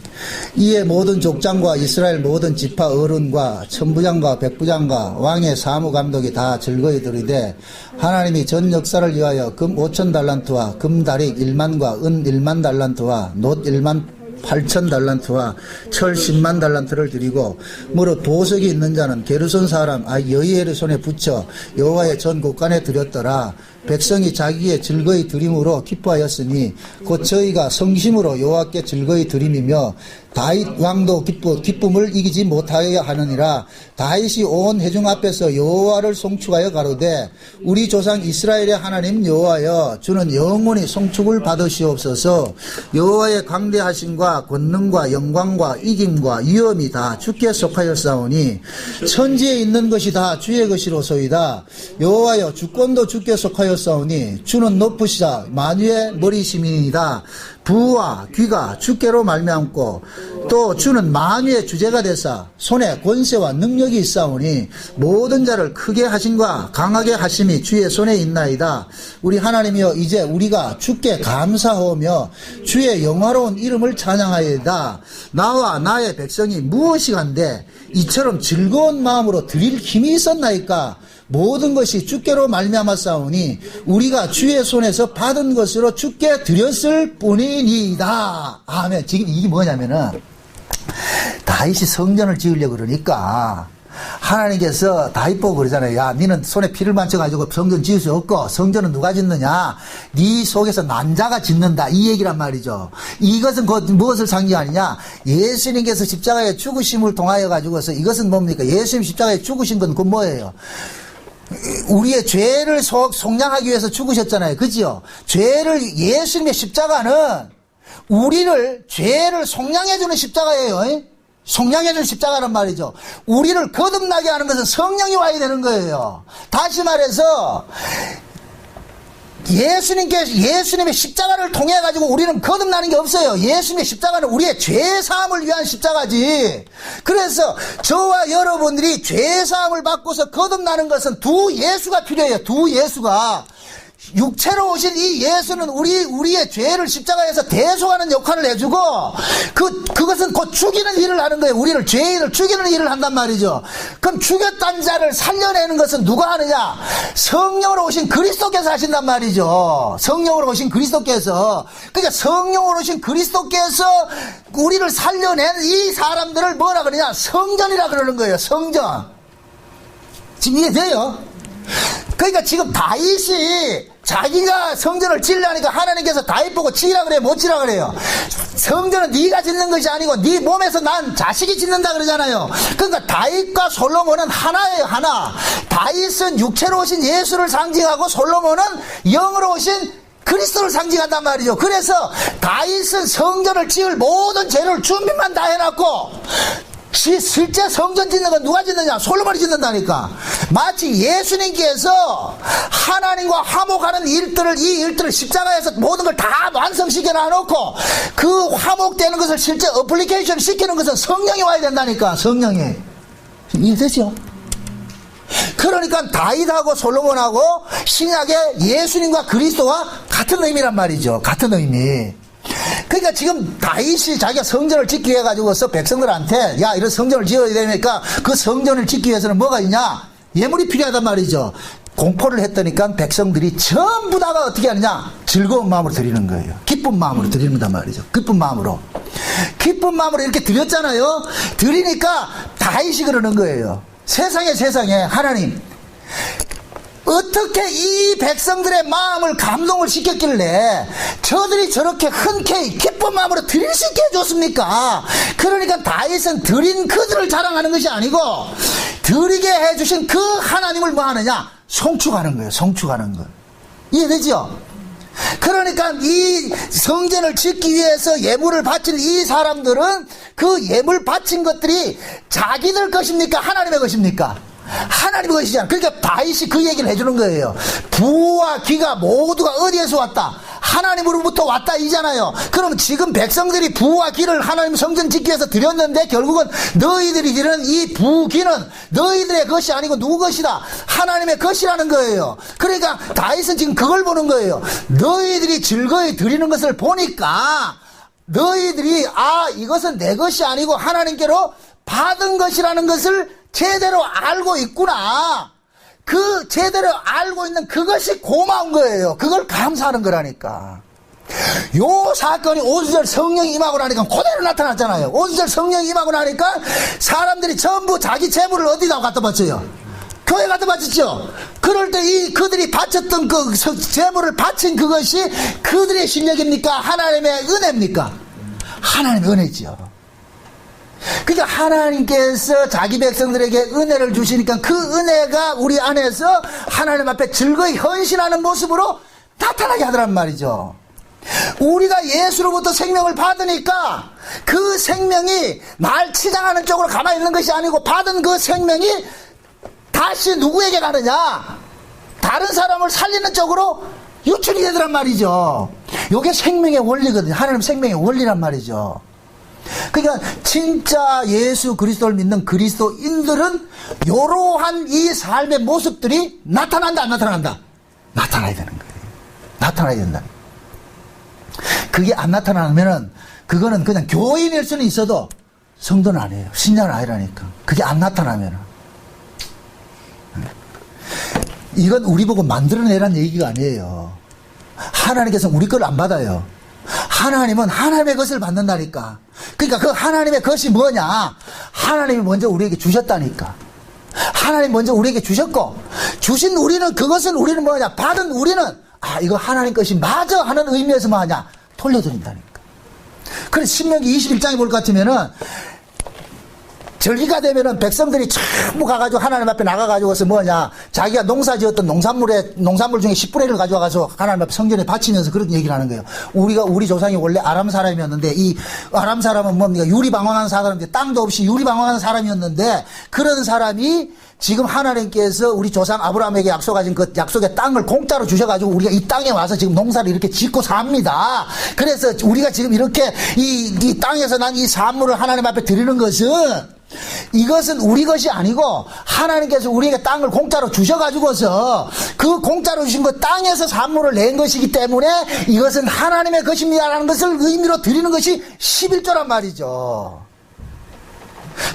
이에 모든 족장과 이스라엘 모든 지파 어른과 천부장과 백부장과 왕의 사무감독이 다 즐거이 들으되 하나님이 전 역사를 위하여 금 5,000달란트와 금다릭 1만과 은 1만 달란트와 놋 1만 8천 달란트와 철 10만 달란트를 드리고 무릇 보석이 있는 자는 게르손 사람 여이엘의 손에 붙여 여호와의 전 곳간에 드렸더라. 백성이 자기의 즐거이 드림으로 기뻐하였으니 곧 저희가 성심으로 여호와께 즐거이 드림이며 다윗 왕도 기쁨을 이기지 못하여야 하느니라. 다윗이 온 회중 앞에서 여호와를 송축하여 가로되 우리 조상 이스라엘의 하나님 여호와여 주는 영원히 송축을 받으시옵소서. 여호와의 광대하심과 권능과 영광과 이김과 위엄이 다 주께 속하였사오니 천지에 있는 것이 다 주의 것이로소이다. 여호와여 주권도 주께 속하였사오니 주는 높으시다 만유의 머리심이니이다. 부와 귀가 주께로 말미암고 또 주는 만유의 주제가 되사 손에 권세와 능력이 있사오니 모든 자를 크게 하심과 강하게 하심이 주의 손에 있나이다. 우리 하나님이여 이제 우리가 주께 감사하며 주의 영화로운 이름을 찬양하여이다. 나와 나의 백성이 무엇이간데 이처럼 즐거운 마음으로 드릴 힘이 있었나이까. 모든 것이 주께로 말미암았사오니 우리가 주의 손에서 받은 것으로 주께 드렸을 뿐이니이다. 아멘. 지금 이게 뭐냐면은 다윗이 성전을 지으려고 그러니까 하나님께서 다윗 보고 그러잖아요. 야, 니는 손에 피를 만져가지고 성전 지을 수 없고 성전은 누가 짓느냐? 네 속에서 난자가 짓는다. 이 얘기란 말이죠. 이것은 곧 무엇을 상징하느냐? 예수님께서 십자가에 죽으심을 통하여 가지고서 이것은 뭡니까? 예수님 십자가에 죽으신 건 그 뭐예요? 우리의 죄를 속량하기 위해서 죽으셨잖아요. 그지요? 죄를, 예수님의 십자가는 우리를, 죄를 속량해주는 십자가예요. 속량해주는 십자가란 말이죠. 우리를 거듭나게 하는 것은 성령이 와야 되는 거예요. 다시 말해서, 예수님의 십자가를 통해 가지고 우리는 거듭나는 게 없어요. 예수님의 십자가는 우리의 죄사함을 위한 십자가지. 그래서 저와 여러분들이 죄사함을 받고서 거듭나는 것은 두 예수가 필요해요. 두 예수가. 육체로 오신 이 예수는 우리의 죄를 십자가에서 대속하는 역할을 해주고, 그것은 곧 죽이는 일을 하는 거예요. 우리를, 죄인을 죽이는 일을 한단 말이죠. 그럼 죽였단 자를 살려내는 것은 누가 하느냐? 성령으로 오신 그리스도께서 하신단 말이죠. 성령으로 오신 그리스도께서. 그러니까 성령으로 오신 그리스도께서 우리를 살려낸 이 사람들을 뭐라 그러냐? 성전이라 그러는 거예요. 성전. 지금 이해돼요? 그러니까 지금 다윗이 자기가 성전을 지으려니까 하나님께서 다윗 보고 지으라 그래요? 못 지으라 그래요? 성전은 네가 짓는 것이 아니고 네 몸에서 난 자식이 짓는다 그러잖아요. 그러니까 다윗과 솔로몬은 하나예요. 하나. 다윗은 육체로 오신 예수를 상징하고 솔로몬은 영으로 오신 그리스도를 상징한단 말이죠. 그래서 다윗은 성전을 지을 모든 재료를 준비만 다 해놨고, 실제 성전 짓는 건 누가 짓느냐? 솔로몬이 짓는다니까. 마치 예수님께서 하나님과 화목하는 일들을, 이 일들을 십자가에서 모든 걸 다 완성시켜 놔놓고 그 화목되는 것을 실제 어플리케이션 시키는 것은 성령이 와야 된다니까. 성령이. 이해되죠? 그러니까 다윗하고 솔로몬하고 신약의 예수님과 그리스도와 같은 의미란 말이죠. 같은 의미. 그러니까 지금 다윗이 자기가 성전을 짓기 위해 가지고서 백성들한테 야, 이런 성전을 지어야 되니까 그 성전을 짓기 위해서는 뭐가 있냐? 예물이 필요하단 말이죠. 공포를 했더니까 백성들이 전부 다가 어떻게 하느냐? 즐거운 마음으로 드리는 거예요. 기쁜 마음으로 드리는단 말이죠. 기쁜 마음으로. 기쁜 마음으로 이렇게 드렸잖아요. 드리니까 다윗이 그러는 거예요. 세상에 하나님, 어떻게 이 백성들의 마음을 감동을 시켰길래 저들이 저렇게 흔쾌히 기쁜 마음으로 드릴 수 있게 해줬습니까? 그러니까 다윗은 드린 그들을 자랑하는 것이 아니고 드리게 해주신 그 하나님을 뭐 하느냐? 송축하는 거예요. 송축하는 거. 이해되죠? 그러니까 이 성전을 짓기 위해서 예물을 바친 이 사람들은 그 예물 바친 것들이 자기들 것입니까? 하나님의 것입니까? 하나님의 것이잖아. 그러니까 다윗이 그 얘기를 해주는 거예요. 부와 귀가 모두가 어디에서 왔다? 하나님으로부터 왔다 이잖아요. 그럼 지금 백성들이 부와 귀를 하나님 성전 짓기 위해서 드렸는데 결국은 너희들이 드리는 이 부, 귀는 너희들의 것이 아니고 누구 것이다? 하나님의 것이라는 거예요. 그러니까 다윗은 지금 그걸 보는 거예요. 너희들이 즐거이 드리는 것을 보니까 너희들이 이것은 내 것이 아니고 하나님께로 받은 것이라는 것을 제대로 알고 있구나. 그 제대로 알고 있는 그것이 고마운 거예요. 그걸 감사하는 거라니까. 요 사건이 오순절 성령이 임하고 나니까 그대로 나타났잖아요. 오순절 성령이 임하고 나니까 사람들이 전부 자기 재물을 어디다 갖다 바쳐요? 교회 갖다 바쳤죠. 그럴 때 그들이 바쳤던 그 재물을 바친 그것이 그들의 실력입니까? 하나님의 은혜입니까? 하나님의 은혜죠. 그러니까 하나님께서 자기 백성들에게 은혜를 주시니까 그 은혜가 우리 안에서 하나님 앞에 즐거이 헌신하는 모습으로 나타나게 하더란 말이죠. 우리가 예수로부터 생명을 받으니까 그 생명이 날 치장하는 쪽으로 가만히 있는 것이 아니고 받은 그 생명이 다시 누구에게 가느냐? 다른 사람을 살리는 쪽으로 유출이 되더란 말이죠. 이게 생명의 원리거든요. 하나님 생명의 원리란 말이죠. 그러니까 진짜 예수 그리스도를 믿는 그리스도인들은 이러한 이 삶의 모습들이 나타난다 안 나타난다? 나타나야 되는 거예요. 나타나야 된다. 그게 안 나타나면은 그거는 그냥 교인일 수는 있어도 성도는 아니에요. 신자는 아니라니까. 그게 안 나타나면은. 이건 우리 보고 만들어내란 얘기가 아니에요. 하나님께서 우리 걸 안 받아요. 하나님은 하나님의 것을 받는다니까. 그러니까 그 하나님의 것이 뭐냐? 하나님이 먼저 우리에게 주셨다니까. 하나님 먼저 우리에게 주셨고, 주신 우리는 그것은 우리는 뭐냐? 받은 우리는 이거 하나님 것이 맞아 하는 의미에서 뭐하냐? 돌려드린다니까. 그래서 신명기 21장에 볼 것 같으면은 절기가 되면은 백성들이 전부 가가지고 하나님 앞에 나가가지고서 뭐냐, 자기가 농사 지었던 농산물 중에 10분의 1을 가져와가서 하나님 앞에 성전에 바치면서 그런 얘기를 하는 거예요. 우리 조상이 원래 아람 사람이었는데, 이 아람 사람은 뭡니까? 유리방황한 사람인데, 땅도 없이 유리방황한 사람이었는데, 그런 사람이 지금 하나님께서 우리 조상 아브라함에게 약속하신 그 약속의 땅을 공짜로 주셔가지고 우리가 이 땅에 와서 지금 농사를 이렇게 짓고 삽니다. 그래서 우리가 지금 이렇게 이 땅에서 난 이 산물을 하나님 앞에 드리는 것은, 이것은 우리 것이 아니고 하나님께서 우리에게 땅을 공짜로 주셔가지고서 그 공짜로 주신 그 땅에서 산물을 낸 것이기 때문에 이것은 하나님의 것입니다라는 것을 의미로 드리는 것이 11조란 말이죠.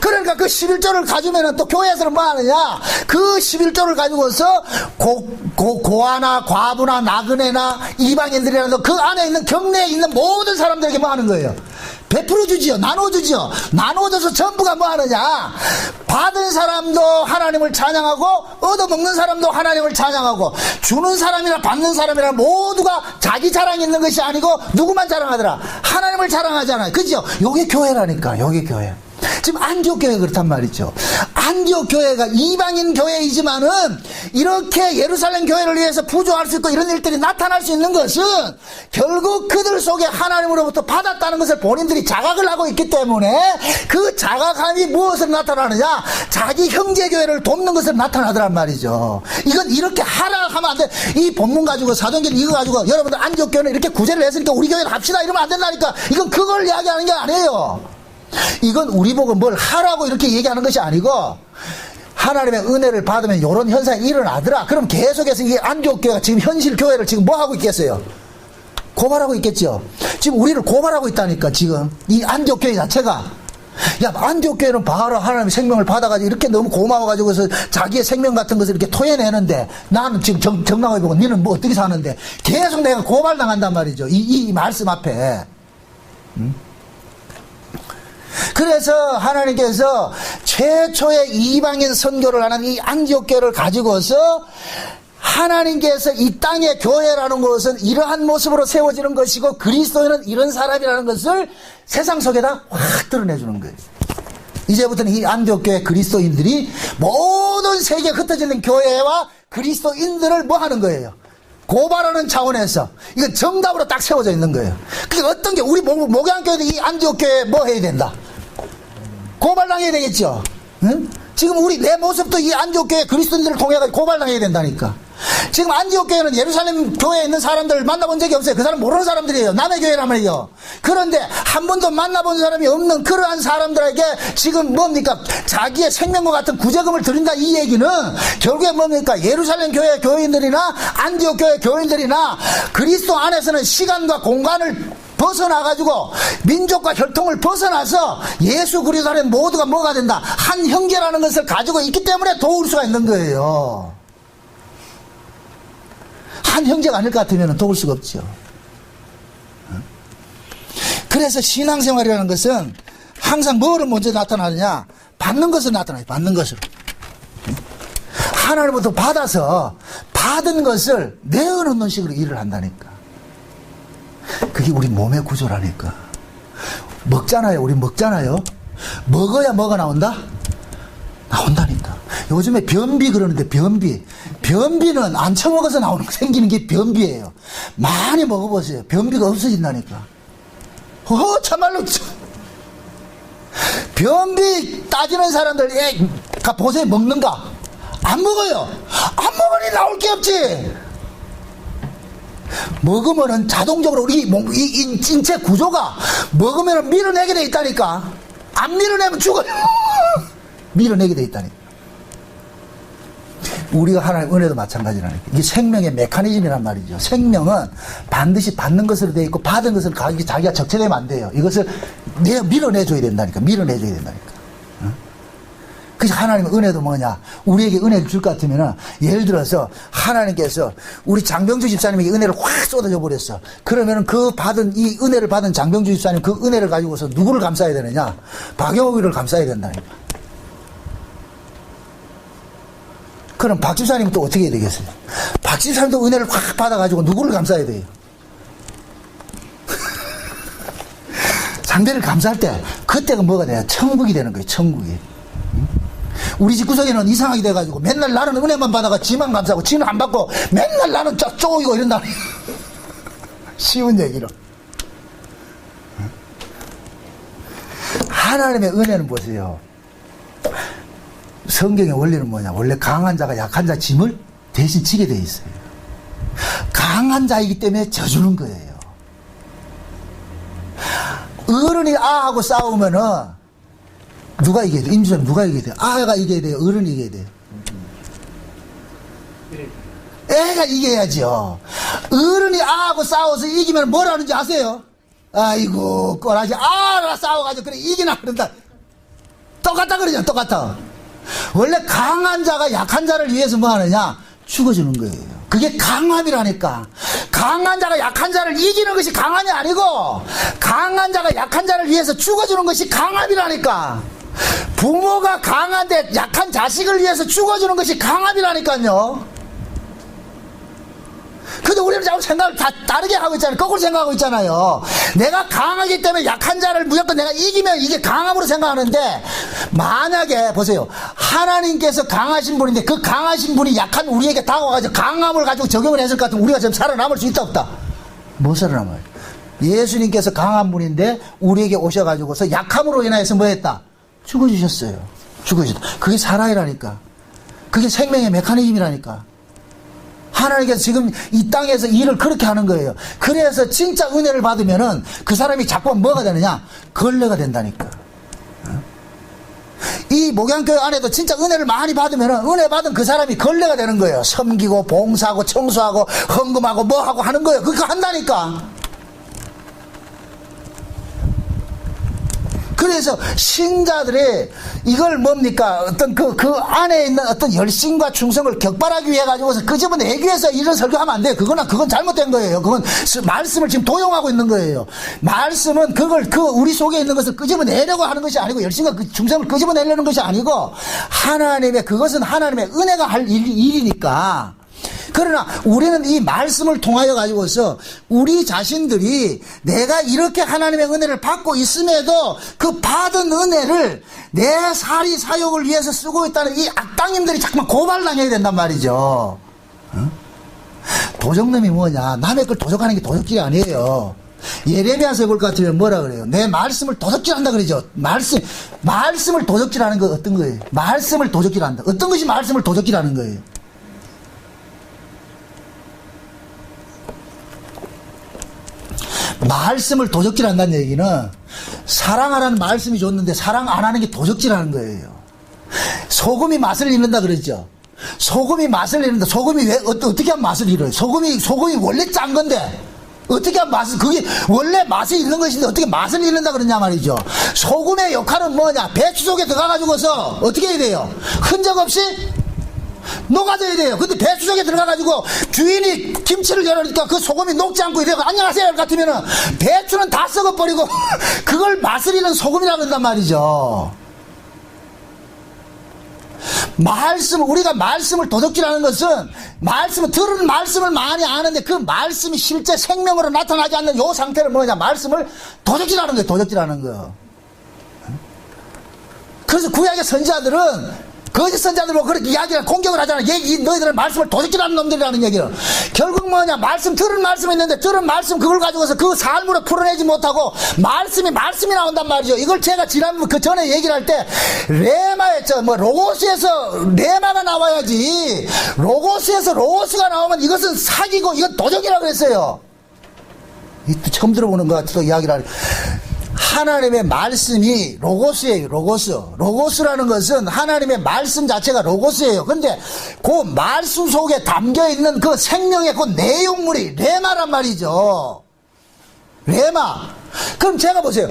그러니까 그 11조를 가지면은 또 교회에서는 뭐 하느냐? 그 11조를 가지고서 고아나 과부나 나그네나 이방인들이라도 그 안에 있는 경내에 있는 모든 사람들에게 뭐 하는 거예요? 베풀어 주지요. 나눠 주지요. 나눠줘서 전부가 뭐 하느냐? 받은 사람도 하나님을 찬양하고 얻어먹는 사람도 하나님을 찬양하고, 주는 사람이나 받는 사람이나 모두가 자기 자랑이 있는 것이 아니고 누구만 자랑하더라? 하나님을 자랑하잖아요. 그죠? 요게 교회라니까. 요게 교회. 지금 안디옥 교회가 그렇단 말이죠. 안디옥 교회가 이방인 교회이지만은 이렇게 예루살렘 교회를 위해서 부조할 수 있고 이런 일들이 나타날 수 있는 것은 결국 그들 속에 하나님으로부터 받았다는 것을 본인들이 자각을 하고 있기 때문에 그 자각함이 무엇을 나타나느냐? 자기 형제 교회를 돕는 것을 나타나더란 말이죠. 이건 이렇게 하라 하면 안 돼. 이 본문 가지고 사도행전 이거 가지고 여러분들 안디옥 교회는 이렇게 구제를 했으니까 우리 교회를 합시다 이러면 안 된다니까. 이건 그걸 이야기하는 게 아니에요. 이건 우리 보고 뭘 하라고 이렇게 얘기하는 것이 아니고, 하나님의 은혜를 받으면 이런 현상이 일어나더라. 그럼 계속해서 이 안디옥 교회가 지금 현실 교회를 지금 뭐 하고 있겠어요? 고발하고 있겠죠. 지금 우리를 고발하고 있다니까. 지금 이 안디옥 교회 자체가, 야, 안디옥 교회는 봐라, 하나님의 생명을 받아가지고 이렇게 너무 고마워가지고서 자기의 생명 같은 것을 이렇게 토해내는데, 나는 지금 정당하게 보고 니는 뭐 어떻게 사는데, 계속 내가 고발당한단 말이죠. 이 말씀 앞에. 그래서 하나님께서 최초의 이방인 선교를 하는 이 안디옥 교회를 가지고서 하나님께서 이 땅의 교회라는 것은 이러한 모습으로 세워지는 것이고 그리스도인은 이런 사람이라는 것을 세상 속에다 확 드러내주는 거예요. 이제부터는 이 안디옥 교회 그리스도인들이 모든 세계에 흩어져 있는 교회와 그리스도인들을 뭐 하는 거예요? 고발하는 차원에서 이건 정답으로 딱 세워져 있는 거예요. 그게 어떤 게, 우리 목양교회도 이 안디옥 교회에 뭐 해야 된다? 고발당해야 되겠죠. 응? 지금 내 모습도 이 안디옥 교회 그리스도인들을 통해 고발당해야 된다니까. 지금 안디옥 교회는 예루살렘 교회에 있는 사람들을 만나본 적이 없어요. 그 사람 모르는 사람들이에요. 남의 교회란 말이에요. 그런데 한 번도 만나본 사람이 없는 그러한 사람들에게 지금 뭡니까? 자기의 생명과 같은 구제금을 드린다 이 얘기는 결국에 뭡니까? 예루살렘 교회 교인들이나 안디옥 교회 교인들이나 그리스도 안에서는 시간과 공간을 벗어나가지고 민족과 혈통을 벗어나서 예수 그리스도 안에 모두가 뭐가 된다? 한 형제라는 것을 가지고 있기 때문에 도울 수가 있는 거예요. 한 형제가 아닐 것 같으면 도울 수가 없죠. 그래서 신앙생활이라는 것은 항상 뭐로 먼저 나타나느냐? 받는 것으로 나타나요. 받는 것으로. 하나님부터 받아서 받은 것을 내어놓는 식으로 일을 한다니까. 그게 우리 몸의 구조라니까. 먹잖아요. 우리 먹잖아요. 먹어야 뭐가 나온다? 나온다니까. 요즘에 변비 그러는데 변비는 안 처먹어서 생기는 게 변비예요. 많이 먹어보세요. 변비가 없어진다니까. 참말로 변비 따지는 사람들 보세요. 먹는가? 안 먹어요. 안 먹으니 나올 게 없지. 먹으면은 자동적으로 우리 이 인체 구조가 먹으면 밀어내게 돼 있다니까. 안 밀어내면 죽어요. 밀어내게 돼 있다니까. 우리가 하나님 은혜도 마찬가지라니까. 이게 생명의 메커니즘이란 말이죠. 생명은 반드시 받는 것으로 돼 있고 받은 것을 자기가 적체되면 안 돼요. 이것을 밀어내줘야 된다니까. 밀어내줘야 된다니까. 그래서 하나님의 은혜도 뭐냐? 우리에게 은혜를 줄 것 같으면은, 예를 들어서 하나님께서 우리 장병주 집사님에게 은혜를 확 쏟아져 버렸어. 그러면은 이 은혜를 받은 장병주 집사님 그 은혜를 가지고서 누구를 감싸야 되느냐? 박영옥이를 감싸야 된다니까. 그럼 박 집사님은 또 어떻게 해야 되겠어요? 박 집사님도 은혜를 확 받아가지고 누구를 감싸야 돼요? 상대를 감싸할 때 그때가 뭐가 돼요? 천국이 되는 거예요. 천국이. 우리 집 구석에는 이상하게 돼가지고 맨날 나는 은혜만 받아가 지만 감싸고 지는 안 받고 맨날 나는 쪼이고 이런다. 쉬운 얘기로. 하나님의 은혜는 보세요. 성경의 원리는 뭐냐? 원래 강한 자가 약한 자 짐을 대신 지게 돼 있어요. 강한 자이기 때문에 져주는 거예요. 어른이 하고 싸우면은 누가 이겨야 돼요? 임주사님 누가 이겨야 돼요? 아가 이겨야 돼요? 어른이 이겨야 돼요? 애가 이겨야죠. 어른이 아하고 싸워서 이기면 뭐라는지 아세요? 아이고 꼬라지 아라 싸워가지고 그래 이기나 그런다. 똑같다 그러잖아. 똑같아. 원래 강한 자가 약한 자를 위해서 뭐 하느냐? 죽어주는 거예요. 그게 강함이라니까. 강한 자가 약한 자를 이기는 것이 강함이 아니고 강한 자가 약한 자를 위해서 죽어주는 것이 강함이라니까. 부모가 강한데 약한 자식을 위해서 죽어주는 것이 강함이라니까요. 근데 우리는 자꾸 생각을 다 다르게 하고 있잖아요. 거꾸로 생각하고 있잖아요. 내가 강하기 때문에 약한 자를 무조건 내가 이기면 이게 강함으로 생각하는데, 만약에 보세요. 하나님께서 강하신 분인데 그 강하신 분이 약한 우리에게 다가와가지고 강함을 가지고 적용을 했을 것 같으면 우리가 지금 살아남을 수 있다 없다? 못 살아남아요. 예수님께서 강한 분인데 우리에게 오셔가지고서 약함으로 인하여서 뭐 했다? 죽어주셨어요. 죽어주셨다. 그게 사랑이라니까. 그게 생명의 메커니즘이라니까. 하나님께서 지금 이 땅에서 일을 그렇게 하는 거예요. 그래서 진짜 은혜를 받으면은 그 사람이 자꾸 뭐가 되느냐? 걸레가 된다니까. 이 목양교회 안에도 진짜 은혜를 많이 받으면은 은혜 받은 그 사람이 걸레가 되는 거예요. 섬기고 봉사하고 청소하고 헌금하고 뭐하고 하는 거예요. 그거 한다니까. 그래서 신자들이 이걸 뭡니까? 어떤 그 안에 있는 어떤 열심과 충성을 격발하기 위해 가지고서 그 집은 내기 위해서 이런 설교하면 안 돼요. 그건 잘못된 거예요. 그건 말씀을 지금 도용하고 있는 거예요. 말씀은 우리 속에 있는 것을 끄집어내려고 하는 것이 아니고 열심과 그 충성을 끄집어내려는 것이 아니고 그것은 하나님의 은혜가 할 일이니까. 그러나 우리는 이 말씀을 통하여 가지고서 우리 자신들이 내가 이렇게 하나님의 은혜를 받고 있음에도 그 받은 은혜를 내 사리 사욕을 위해서 쓰고 있다는 이 악당님들이 자꾸만 고발당해야 된단 말이죠. 도적놈이 뭐냐? 남의 걸 도적하는 게 도적질이 아니에요. 예레미야서 볼 것 같으면 뭐라 그래요? 내 말씀을 도적질한다 그러죠. 말씀을 도적질하는 거 어떤 거예요? 말씀을 도적질한다. 어떤 것이 말씀을 도적질하는 거예요? 말씀을 도적질한다는 얘기는 사랑하라는 말씀이 좋는데 사랑 안 하는 게 도적질하는 거예요. 소금이 맛을 잃는다 그랬죠. 소금이 맛을 잃는다. 소금이 어떻게 하면 맛을 잃어요? 소금이 원래 짠 건데 어떻게 하면 그게 원래 맛이 있는 것인데 어떻게 맛을 잃는다 그러냐 말이죠. 소금의 역할은 뭐냐? 배추 속에 들어가가지고서 어떻게 해야 돼요? 흔적 없이 녹아져야 돼요. 근데 배추 속에 들어가가지고 주인이 김치를 열으니까 그 소금이 녹지 않고 이래가 안녕하세요 같으면은 배추는 다 썩어버리고 그걸 맛을 소금이라고 그런단 말이죠. 우리가 말씀을 도둑질하는 것은 들은 말씀을 많이 아는데 그 말씀이 실제 생명으로 나타나지 않는 요 상태를 뭐냐, 말씀을 도둑질하는 거예요. 도둑질하는 거. 그래서 구약의 선지자들은 거짓 선지자들 뭐 그렇게 이야기를 공격을 하잖아. 너희들은 말씀을 도둑질하는 놈들이라는 얘기를. 결국 뭐냐, 들은 말씀이 있는데 들은 말씀 그걸 가지고서 그 삶으로 풀어내지 못하고 말씀이 나온단 말이죠. 이걸 제가 지난번 그 전에 얘기를 할 때 레마에 로고스에서 레마가 나와야지, 로고스에서 로고스가 나오면 이것은 사기고 이건 도적이라고 그랬어요. 처음 들어보는 것 같아서 이야기를 하는. 하나님의 말씀이 로고스예요. 로고스라는 것은 하나님의 말씀 자체가 로고스예요. 근데 그 말씀 속에 담겨있는 그 생명의 그 내용물이 레마란 말이죠. 레마. 그럼 제가 보세요.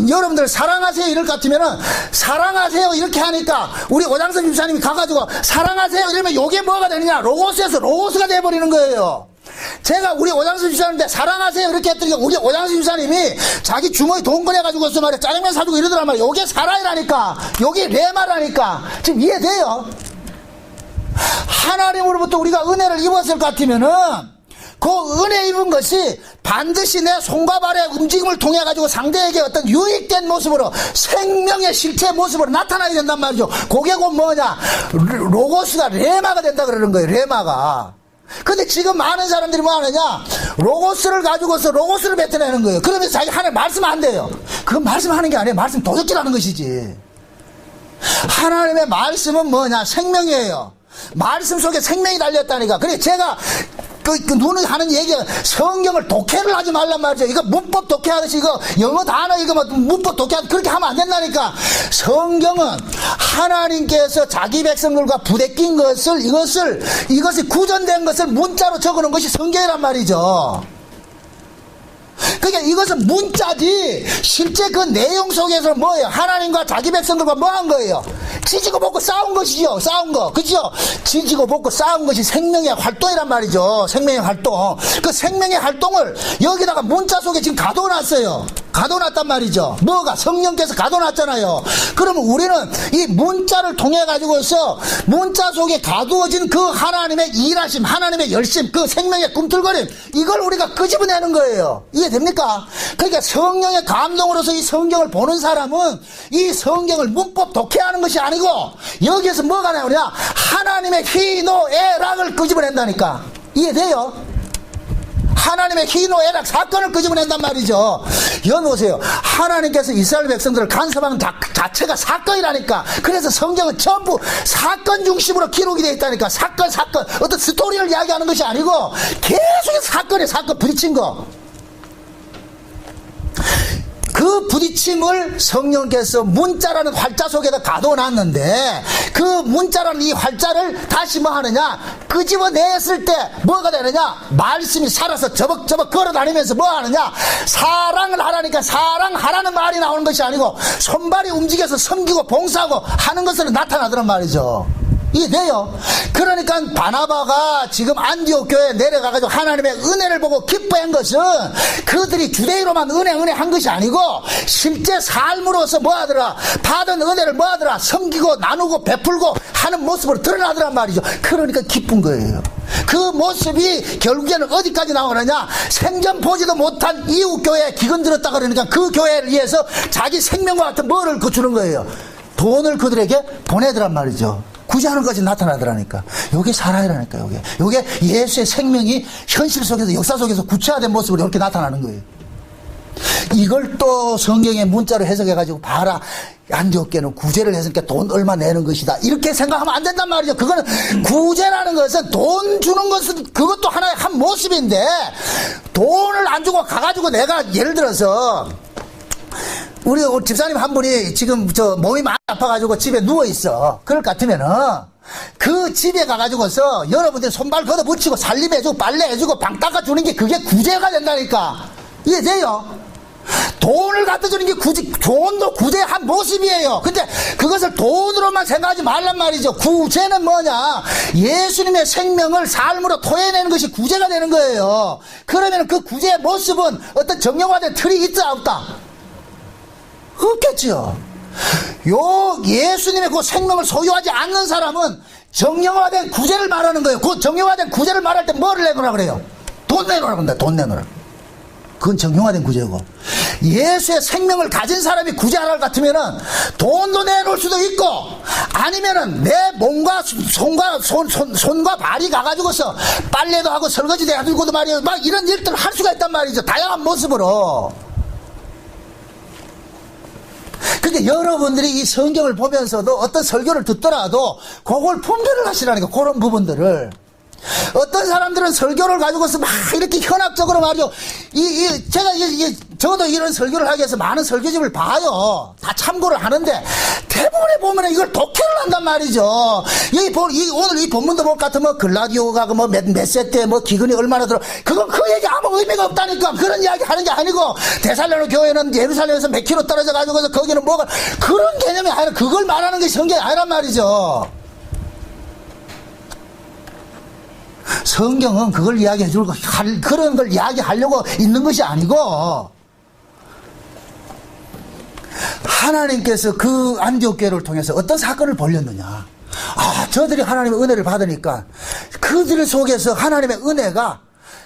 여러분들 사랑하세요 이럴 것 같으면은 사랑하세요 이렇게 하니까 우리 오장선 집사님이 가가지고 사랑하세요 이러면 요게 뭐가 되느냐, 로고스에서 로고스가 돼버리는 거예요. 제가 우리 오장수 집사님한테 사랑하세요 이렇게 했더니 우리 오장수 집사님이 자기 주머니 돈 꺼내가지고서 말이야 짜장면 사주고 이러더란 말이야. 요게 사랑이라니까, 요게 레마라니까. 지금 이해돼요? 하나님으로부터 우리가 은혜를 입었을 것 같으면은 그 은혜 입은 것이 반드시 내 손과 발의 움직임을 통해 가지고 상대에게 어떤 유익된 모습으로, 생명의 실체의 모습으로 나타나야 된단 말이죠. 그게 곧 뭐냐, 로고스가 레마가 된다 그러는 거예요. 레마가. 근데 지금 많은 사람들이 뭐 하느냐, 로고스를 가지고서 로고스를 뱉어내는 거예요. 그러면서 자기 하나님 말씀 안 돼요. 그건 말씀하는 게 아니에요. 말씀 도둑질하는 것이지. 하나님의 말씀은 뭐냐, 생명이에요. 말씀 속에 생명이 달렸다니까. 그래 제가 눈을 하는 얘기가 성경을 독해를 하지 말란 말이죠. 이거 문법 독해하듯이 이거 영어 단어 이거 뭐 문법 독해하듯이 그렇게 하면 안 된다니까. 성경은 하나님께서 자기 백성들과 부대낀 이것이 구전된 것을 문자로 적어놓은 것이 성경이란 말이죠. 그러니까 이것은 문자지 실제 그 내용 속에서 뭐예요? 하나님과 자기 백성들과 뭐 한 거예요? 지지고 볶고 싸운 것이죠. 싸운 거. 그죠? 지지고 볶고 싸운 것이 생명의 활동이란 말이죠. 생명의 활동. 그 생명의 활동을 여기다가 문자 속에 지금 가둬놨어요. 가둬놨단 말이죠. 뭐가? 성령께서 가둬놨잖아요. 그러면 우리는 이 문자를 통해 가지고서 문자 속에 가두어진 그 하나님의 일하심, 하나님의 열심, 그 생명의 꿈틀거림, 이걸 우리가 끄집어내는 거예요. 이해됩니까? 그러니까 성령의 감동으로서 이 성경을 보는 사람은 이 성경을 문법 독해하는 것이 아니고 여기에서 뭐가 나오냐, 하나님의 희노애락을 끄집어낸다니까. 이해돼요? 하나님의 희노애락 사건을 끄집어낸단 말이죠. 여보세요, 하나님께서 이스라엘 백성들을 간섭하는 자체가 사건이라니까. 그래서 성경은 전부 사건 중심으로 기록이 되어 있다니까. 사건 어떤 스토리를 이야기하는 것이 아니고 계속해서 사건 부딪힌 거. 그 부딪힘을 성령께서 문자라는 활자 속에다 가둬놨는데 그 문자라는 이 활자를 다시 뭐 하느냐, 끄집어냈을 때 뭐가 되느냐, 말씀이 살아서 저벅저벅 걸어다니면서 뭐 하느냐, 사랑을 하라니까. 사랑하라는 말이 나오는 것이 아니고 손발이 움직여서 섬기고 봉사하고 하는 것으로 나타나더란 말이죠. 이해돼요? 그러니까 바나바가 지금 안디옥 교회에 내려가가지고 하나님의 은혜를 보고 기뻐한 것은 그들이 주대로만 은혜 한 것이 아니고 실제 삶으로서 뭐하더라, 받은 은혜를 뭐하더라, 섬기고 나누고 베풀고 하는 모습으로 드러나더란 말이죠. 그러니까 기쁜 거예요. 그 모습이 결국에는 어디까지 나오느냐, 생전 보지도 못한 이웃 교회에 기근 들었다 그러니까 그 교회를 위해서 자기 생명과 같은 뭐를 주는 거예요. 돈을 그들에게 보내더란 말이죠. 구제하는 것이 나타나더라니까. 요게 살아이라니까. 요게 예수의 생명이 현실 속에서, 역사 속에서 구체화된 모습으로 이렇게 나타나는 거예요. 이걸 또 성경의 문자로 해석해가지고 봐라, 안디옥교회는 구제를 했으니까 돈 얼마 내는 것이다, 이렇게 생각하면 안 된단 말이죠. 그거는 구제라는 것은 돈 주는 것은 그것도 하나의 한 모습인데, 돈을 안 주고 가가지고 내가 예를 들어서 우리 집사님 한 분이 지금 몸이 많이 아파가지고 집에 누워있어. 그럴 것 같으면은 그 집에 가가지고서 여러분들 손발 걷어붙이고 살림해주고 빨래해주고 방 닦아주는 게 그게 구제가 된다니까. 이해돼요? 돈을 갖다 주는 게 돈도 구제의 한 모습이에요. 근데 그것을 돈으로만 생각하지 말란 말이죠. 구제는 뭐냐? 예수님의 생명을 삶으로 토해내는 것이 구제가 되는 거예요. 그러면 그 구제의 모습은 어떤 정형화된 틀이 있다 없다? 없겠죠. 예수님의 그 생명을 소유하지 않는 사람은 정형화된 구제를 말하는 거예요. 그 정형화된 구제를 말할 때 뭐를 내놓으라 그래요? 돈 내놓으라 그런다. 돈 내놓으라. 그건 정형화된 구제고, 예수의 생명을 가진 사람이 구제하라 할 같으면은 돈도 내놓을 수도 있고, 아니면은 내 몸과 손과 발이 가가지고서 빨래도 하고 설거지도 해가지고도 말이에요. 막 이런 일들을 할 수가 있단 말이죠. 다양한 모습으로. 근데 여러분들이 이 성경을 보면서도 어떤 설교를 듣더라도 그걸 분별을 하시라니까, 그런 부분들을. 어떤 사람들은 설교를 가지고서 막 이렇게 현학적으로 말이요. 저도 이런 설교를 하기 위해서 많은 설교집을 봐요. 다 참고를 하는데, 대부분에 보면 이걸 독해를 한단 말이죠. 오늘 이 본문도 볼 것 같으면, 글라디오가 몇 세 때 기근이 얼마나 들어. 그건 그 얘기 아무 의미가 없다니까. 그런 이야기 하는 게 아니고, 데살로니가 교회는 예루살렘에서 몇 킬로 떨어져 가지고서 거기는 뭐가, 그런 개념이 아니라 그걸 말하는 게 성경이 아니란 말이죠. 성경은 그걸 이야기해 주고 그런 걸 이야기하려고 있는 것이 아니고, 하나님께서 그 안디옥 교회를 통해서 어떤 사건을 벌였느냐. 저들이 하나님의 은혜를 받으니까 그들 속에서 하나님의 은혜가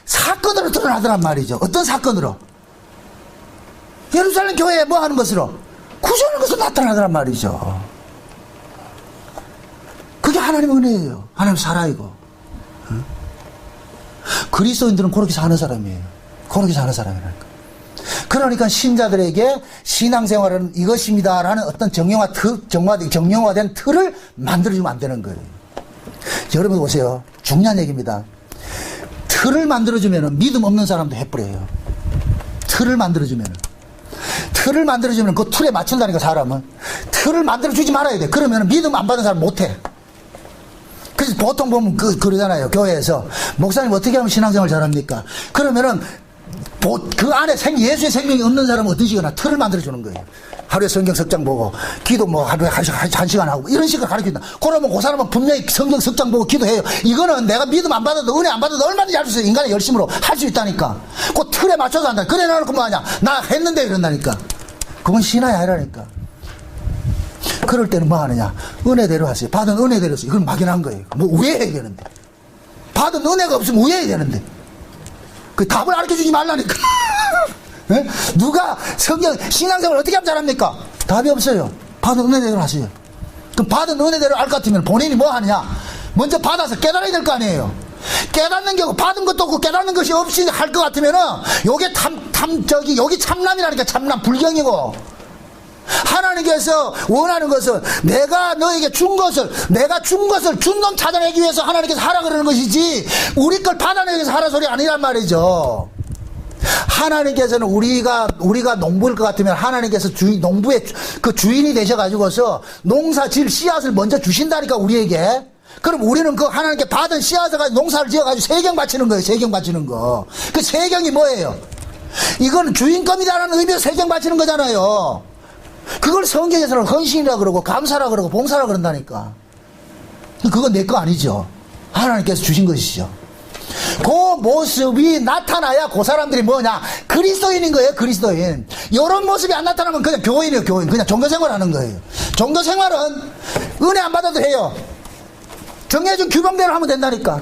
사건으로 드러나더란 말이죠. 어떤 사건으로? 예루살렘 교회에 뭐 하는 것으로? 구조하는 것으로 나타나더란 말이죠. 그게 하나님의 은혜예요. 하나님 살아이고. 그리스도인들은 그렇게 사는 사람이에요. 그렇게 사는 사람이라니까. 그러니까 신자들에게 신앙생활은 이것입니다라는 어떤 정형화된 틀을 만들어주면 안 되는 거예요. 여러분 보세요. 중요한 얘기입니다. 틀을 만들어주면 믿음 없는 사람도 해버려요. 틀을 만들어주면 그 틀에 맞춘다니까. 사람은 틀을 만들어주지 말아야 돼. 그러면 믿음 안 받는 사람 못해. 그래서 보통 보면 그러잖아요. 교회에서 목사님 어떻게 하면 신앙생활 잘합니까? 그러면은 그 안에 예수의 생명이 없는 사람은 어떠시거나 틀을 만들어주는 거예요. 하루에 성경 석장 보고 기도 하루에 한 시간 하고 이런 식으로 가르친다. 그러면 그 사람은 분명히 성경 석장 보고 기도해요. 이거는 내가 믿음 안 받아도 은혜 안 받아도 얼마든지 할 수 있어요. 인간의 열심으로 할 수 있다니까. 그 틀에 맞춰서 한다. 그래 놔놓고 뭐하냐, 나 했는데 이런다니까. 그건 신앙이 아니라니까. 그럴 때는 뭐 하느냐, 은혜대로 하세요. 받은 은혜대로 하세요. 이건 막연한 거예요. 뭐 우회해야 되는데, 받은 은혜가 없으면 우회해야 되는데 그 답을 가르쳐주지 말라니까. 네? 누가 신앙생활 어떻게 하면 잘합니까? 답이 없어요. 받은 은혜대로 하세요. 그럼 받은 은혜대로 알 것 같으면 본인이 뭐 하느냐, 먼저 받아서 깨달아야 될 거 아니에요. 깨닫는 게 받은 것도 없고 깨닫는 것이 없이 할 것 같으면은 요게 여기 참남이라니까. 참남, 불경이고. 하나님께서 원하는 것은 내가 너에게 준 것을 준 놈 찾아내기 위해서 하나님께서 하라 그러는 것이지, 우리 걸 받아내기 위해서 하라 소리 아니란 말이죠. 하나님께서는 우리가 농부일 것 같으면 하나님께서 농부의 그 주인이 되셔가지고서 농사질 씨앗을 먼저 주신다니까, 우리에게. 그럼 우리는 그 하나님께 받은 씨앗을 가지고 농사를 지어가지고 세경 바치는 거예요. 세경 바치는 거. 그 세경이 뭐예요? 이건 주인감이다라는 의미로 세경 바치는 거잖아요. 그걸 성경에서는 헌신이라 그러고 감사라 그러고 봉사라 그런다니까. 그건 내 거 아니죠. 하나님께서 주신 것이죠. 그 모습이 나타나야 그 사람들이 뭐냐, 그리스도인인 거예요. 그리스도인. 이런 모습이 안 나타나면 그냥 교인이에요. 교인. 그냥 종교생활 하는 거예요. 종교생활은 은혜 안 받아도 해요. 정해준 규범대로 하면 된다니까.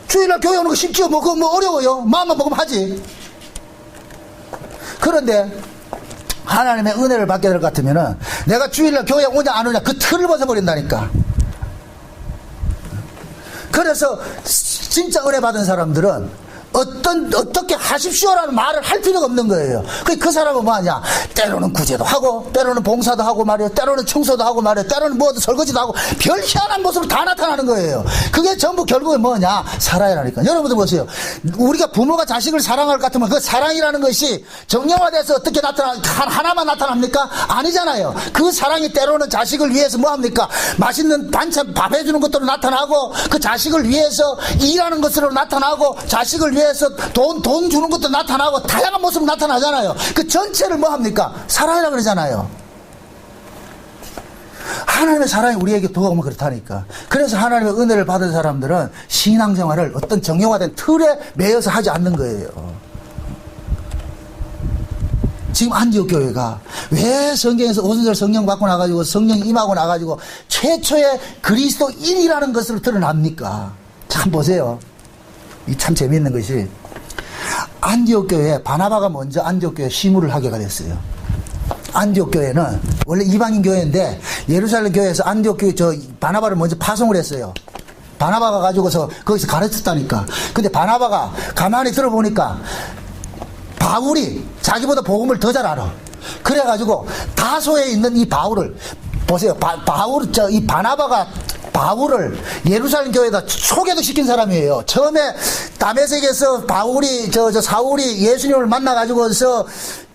주일날 교회 오는 거 쉽지요. 뭐 어려워요. 마음만 먹으면 하지. 그런데 하나님의 은혜를 받게 될 것 같으면은 내가 주일날 교회 오냐 안 오냐 그 틀을 벗어버린다니까. 그래서 진짜 은혜 받은 사람들은 어떻게 하십시오라는 말을 할 필요가 없는 거예요. 그 사람은 뭐 하냐, 때로는 구제도 하고 때로는 봉사도 하고 말이에요. 때로는 청소도 하고 말이에요. 때로는 뭐 설거지도 하고 별 희한한 모습으로 다 나타나는 거예요. 그게 전부 결국에 뭐냐, 사랑이라니까. 여러분들 보세요. 우리가 부모가 자식을 사랑할 것 같으면 그 사랑이라는 것이 정형화돼서 어떻게 하나만 나타납니까? 아니잖아요. 그 사랑이 때로는 자식을 위해서 뭐 합니까? 맛있는 반찬 밥 해주는 것으로 나타나고, 그 자식을 위해서 일하는 것으로 나타나고, 자식을 위해서 돈 주는 것도 나타나고 다양한 모습으로 나타나잖아요. 그 전체를 뭐 합니까? 사랑이라 그러잖아요. 하나님의 사랑이 우리에게 더 오면 그렇다니까. 그래서 하나님의 은혜를 받은 사람들은 신앙생활을 어떤 정형화된 틀에 매여서 하지 않는 거예요. 지금 안디옥 교회가 왜 성경에서 오순절 성령 받고 나가지고 성령 임하고 나가지고 최초의 그리스도인이라는 것을 드러납니까? 참 보세요. 이 참 재미있는 것이 안디옥 교회에 바나바가 먼저 안디옥 교회에 시무를 하게 됐어요. 안디옥 교회는 원래 이방인 교회인데 예루살렘 교회에서 안디옥 교회 바나바를 먼저 파송을 했어요. 바나바가 가지고서 거기서 가르쳤다니까. 근데 바나바가 가만히 들어보니까 바울이 자기보다 복음을 더 잘 알아. 그래가지고 다소에 있는 이 바울을 보세요. 이 바나바가 바울을 예루살렘 교회에다 소개도 시킨 사람이에요. 처음에 다메섹에서 사울이 예수님을 만나가지고서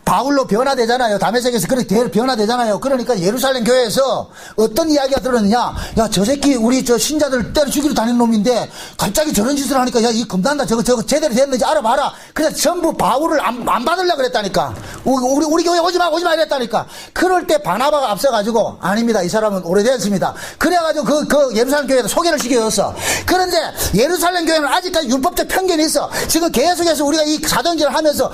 바울로 변화되잖아요. 다메섹에서 그렇게 변화되잖아요. 그러니까 예루살렘 교회에서 어떤 이야기가 들었느냐. 야, 저 새끼 우리 신자들 때려 죽이러 다니는 놈인데 갑자기 저런 짓을 하니까 야, 이 겁난다. 저거 제대로 됐는지 알아봐라. 그래서 전부 바울을 안 받으려고 그랬다니까. 우리 교회 오지 마 이랬다니까. 그럴 때 바나바가 앞서가지고 아닙니다. 이 사람은 오래됐습니다. 그래가지고 그 예루살렘 교회에다 소개를 시켜줬어. 그런데 예루살렘 교회는 아직까지 율법적 편견이 있어. 지금 계속해서 우리가 이 사도행전을 하면서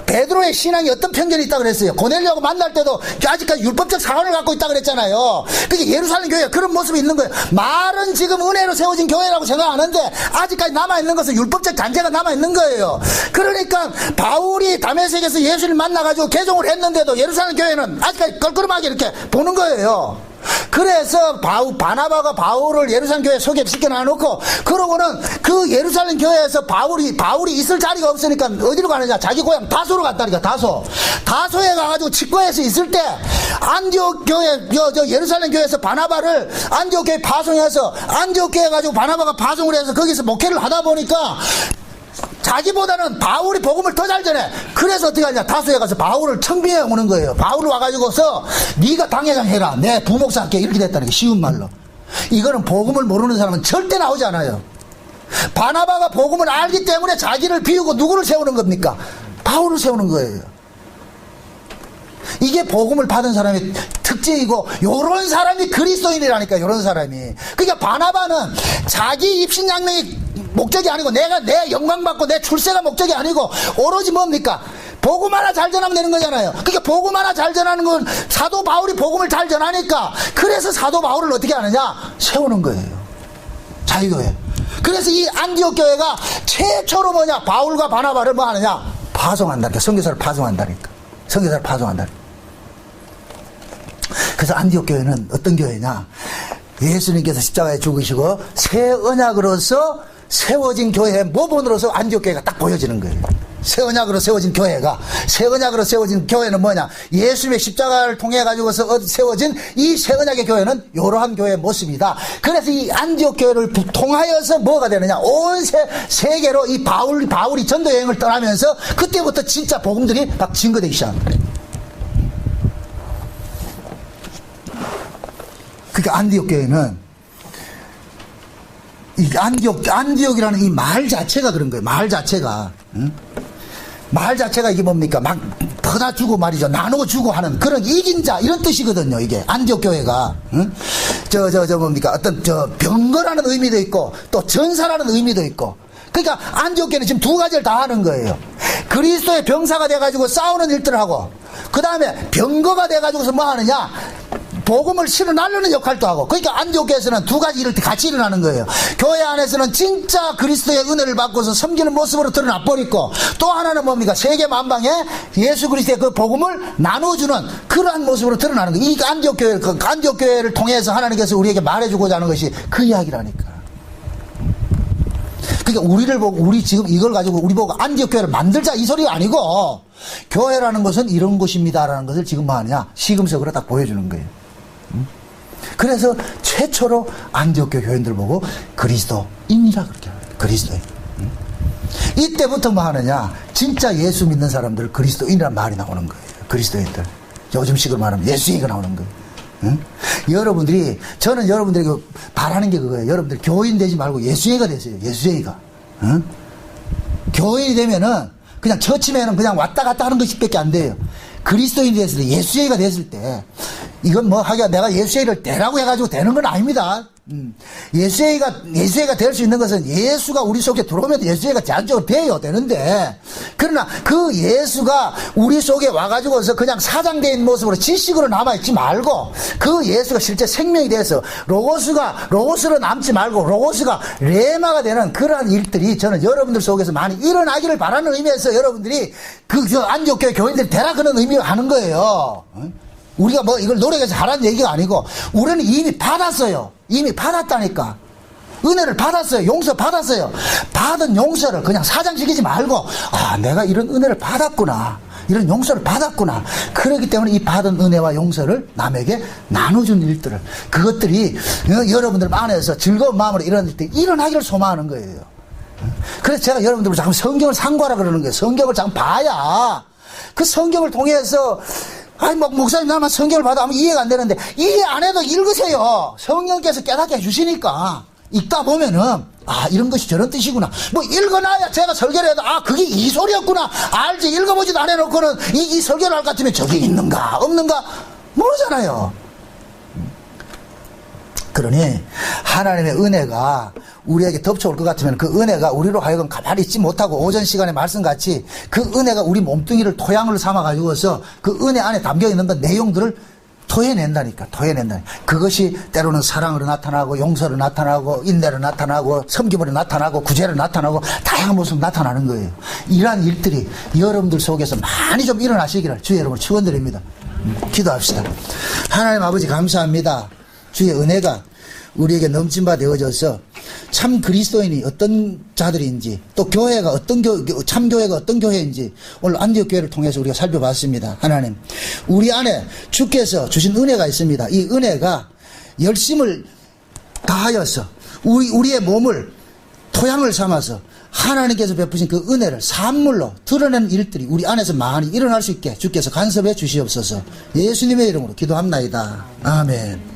베드로의 신앙이 어떤 편견이 있다고 그랬어요. 고넬료하고 만날 때도 아직까지 율법적 사관을 갖고 있다고 그랬잖아요. 그게 예루살렘 교회가 그런 모습이 있는 거예요. 말은 지금 은혜로 세워진 교회라고 생각하는데 아직까지 남아있는 것은 율법적 잔재가 남아있는 거예요. 그러니까 바울이 다메섹에서 예수를 만나가지고 개종을 했는데도 예루살렘 교회는 아직까지 껄끄름하게 이렇게 보는 거예요. 그래서 바나바가 바울을 예루살렘 교회에 소개시켜 놔놓고 그러고는 그 예루살렘 교회에서 바울이 있을 자리가 없으니까 어디로 가느냐. 자기 고향 다소로 갔다니까. 다소에 가가지고 직거에서 있을 때 안디옥 교회 예루살렘 교회에서 바나바를 안디옥 교회에 파송해서 안디옥 교회에 가지고 바나바가 파송을 해서 거기서 목회를 하다 보니까 자기보다는 바울이 복음을 더 잘 전해. 그래서 어떻게 하냐. 다소에 가서 바울을 청빙해 오는 거예요. 바울을 와가지고서 네가 당회장 해라. 내 부목사 할게. 이렇게 됐다는 게 쉬운 말로. 이거는 복음을 모르는 사람은 절대 나오지 않아요. 바나바가 복음을 알기 때문에 자기를 비우고 누구를 세우는 겁니까? 바울을 세우는 거예요. 이게 복음을 받은 사람의 특징이고 요런 사람이 그리스도인이라니까. 요런 사람이. 그러니까 바나바는 자기 입신양명이 목적이 아니고 내 영광 받고 내 출세가 목적이 아니고 오로지 뭡니까? 복음 하나 잘 전하면 되는 거잖아요. 그러니까 복음 하나 잘 전하는 건 사도 바울이 복음을 잘 전하니까 그래서 사도 바울을 어떻게 하느냐? 세우는 거예요. 자기 교회. 그래서 이 안디옥 교회가 최초로 뭐냐? 바울과 바나바를 뭐 하느냐? 파송한다니까. 선교사를 파송한다니까. 선교사를 파송한다니까. 그래서 안디옥 교회는 어떤 교회냐? 예수님께서 십자가에 죽으시고 새 언약으로서 세워진 교회의 모본으로서 안디옥 교회가 딱 보여지는 거예요. 새 언약으로 세워진 교회는 뭐냐? 예수님의 십자가를 통해 가지고서 세워진 이 새 언약의 교회는 이러한 교회의 모습이다. 그래서 이 안디옥 교회를 통하여서 뭐가 되느냐? 온 세계로 이 바울이 전도 여행을 떠나면서 그때부터 진짜 복음들이 막 증거되기 시작한 거예요. 그러니까 안디옥 교회는 이 안디옥이라는 이 말 자체가 그런 거예요. 말 자체가. 응? 말 자체가 이게 뭡니까? 막 퍼다 주고 말이죠. 나눠주고 하는 그런 이긴 자 이런 뜻이거든요. 이게 안디옥 교회가. 응? 뭡니까? 어떤 병거라는 의미도 있고 또 전사라는 의미도 있고. 그러니까 안디옥 교회는 지금 두 가지를 다 하는 거예요. 그리스도의 병사가 돼가지고 싸우는 일들을 하고 그 다음에 병거가 돼가지고서 뭐 하느냐? 복음을 실어 날르는 역할도 하고. 그러니까 안디옥 교회에서는 두 가지 일을 같이 일어나는 거예요. 교회 안에서는 진짜 그리스도의 은혜를 받고서 섬기는 모습으로 드러나 버리고 또 하나는 뭡니까? 세계 만방에 예수 그리스도의 그 복음을 나눠주는 그러한 모습으로 드러나는 거예요. 이 안디옥 교회를 통해서 하나님께서 우리에게 말해주고자 하는 것이 그 이야기라니까. 그러니까 우리를 보고 우리 지금 이걸 가지고 우리 보고 안디옥 교회를 만들자 이 소리가 아니고 교회라는 것은 이런 곳입니다라는 것을 지금 뭐 하느냐? 시금석으로 딱 보여주는 거예요. 그래서 최초로 안디옥 교회인들 보고 그리스도인이라 그렇게 합니다. 그리스도인. 이때부터 뭐 하느냐? 진짜 예수 믿는 사람들 그리스도인이란 말이 나오는 거예요. 그리스도인들. 요즘식으로 말하면 예수이가 나오는 거예요. 응? 저는 여러분들에게 바라는 게 그거예요. 여러분들 교인 되지 말고 예수이가 되세요. 예수이가. 응? 교인이 되면은 그냥 처치면은 그냥 왔다 갔다 하는 것밖에 안 돼요. 그리스도인이 됐을 때, 예수의가 됐을 때, 이건 뭐 하기가 내가 예수의를 되라고 해가지고 되는 건 아닙니다. 예수의가 될 수 있는 것은 예수가 우리 속에 들어오면 예수의가 자연적으로 돼요. 되는데, 그러나 그 예수가 우리 속에 와가지고서 그냥 사장된 모습으로 지식으로 남아있지 말고, 그 예수가 실제 생명이 돼서 로고스로 남지 말고, 로고스가 레마가 되는 그러한 일들이 저는 여러분들 속에서 많이 일어나기를 바라는 의미에서 여러분들이 안디옥교회 교인들이 되라 그런 의미로 하는 거예요. 우리가 뭐 이걸 노력해서 하라는 얘기가 아니고, 우리는 이미 받았어요. 이미 받았다니까. 은혜를 받았어요. 용서 받았어요. 받은 용서를 그냥 사장시키지 말고, 아, 내가 이런 은혜를 받았구나. 이런 용서를 받았구나. 그렇기 때문에 이 받은 은혜와 용서를 남에게 나눠준 일들을, 그것들이 여러분들 안에서 즐거운 마음으로 일어날 때 일어나기를 소망하는 거예요. 그래서 제가 여러분들 자꾸 성경을 상고하라 그러는 거예요. 성경을 자꾸 봐야 그 성경을 통해서, 아니, 뭐, 목사님, 나만 성경을 봐도 아무 이해가 안 되는데, 이해 안 해도 읽으세요. 성령께서 깨닫게 해주시니까. 읽다 보면은, 아, 이런 것이 저런 뜻이구나. 뭐, 읽어놔야 제가 설교를 해도, 아, 그게 이 소리였구나. 알지, 읽어보지도 안 해놓고는, 이 설교를 할 것 같으면 저게 있는가, 없는가, 모르잖아요. 그러니, 하나님의 은혜가 우리에게 덮쳐올 것 같으면 그 은혜가 우리로 하여금 가만히 있지 못하고 오전 시간에 말씀같이 그 은혜가 우리 몸뚱이를 토양을 삼아가지고서 그 은혜 안에 담겨있는 그 내용들을 토해낸다니까. 그것이 때로는 사랑으로 나타나고, 용서로 나타나고, 인내로 나타나고, 섬김으로 나타나고, 구제로 나타나고, 다양한 모습으로 나타나는 거예요. 이러한 일들이 여러분들 속에서 많이 좀 일어나시기를 주의 여러분을 축원드립니다. 기도합시다. 하나님 아버지 감사합니다. 주의 은혜가 우리에게 넘친 바 되어져서 참 그리스도인이 어떤 자들인지, 또 교회가 참 교회가 어떤 교회인지 오늘 안디옥 교회를 통해서 우리가 살펴봤습니다. 하나님, 우리 안에 주께서 주신 은혜가 있습니다. 이 은혜가 열심을 다하여서 우리의 몸을 토양을 삼아서 하나님께서 베푸신 그 은혜를 산물로 드러내는 일들이 우리 안에서 많이 일어날 수 있게 주께서 간섭해 주시옵소서. 예수님의 이름으로 기도합나이다. 아멘.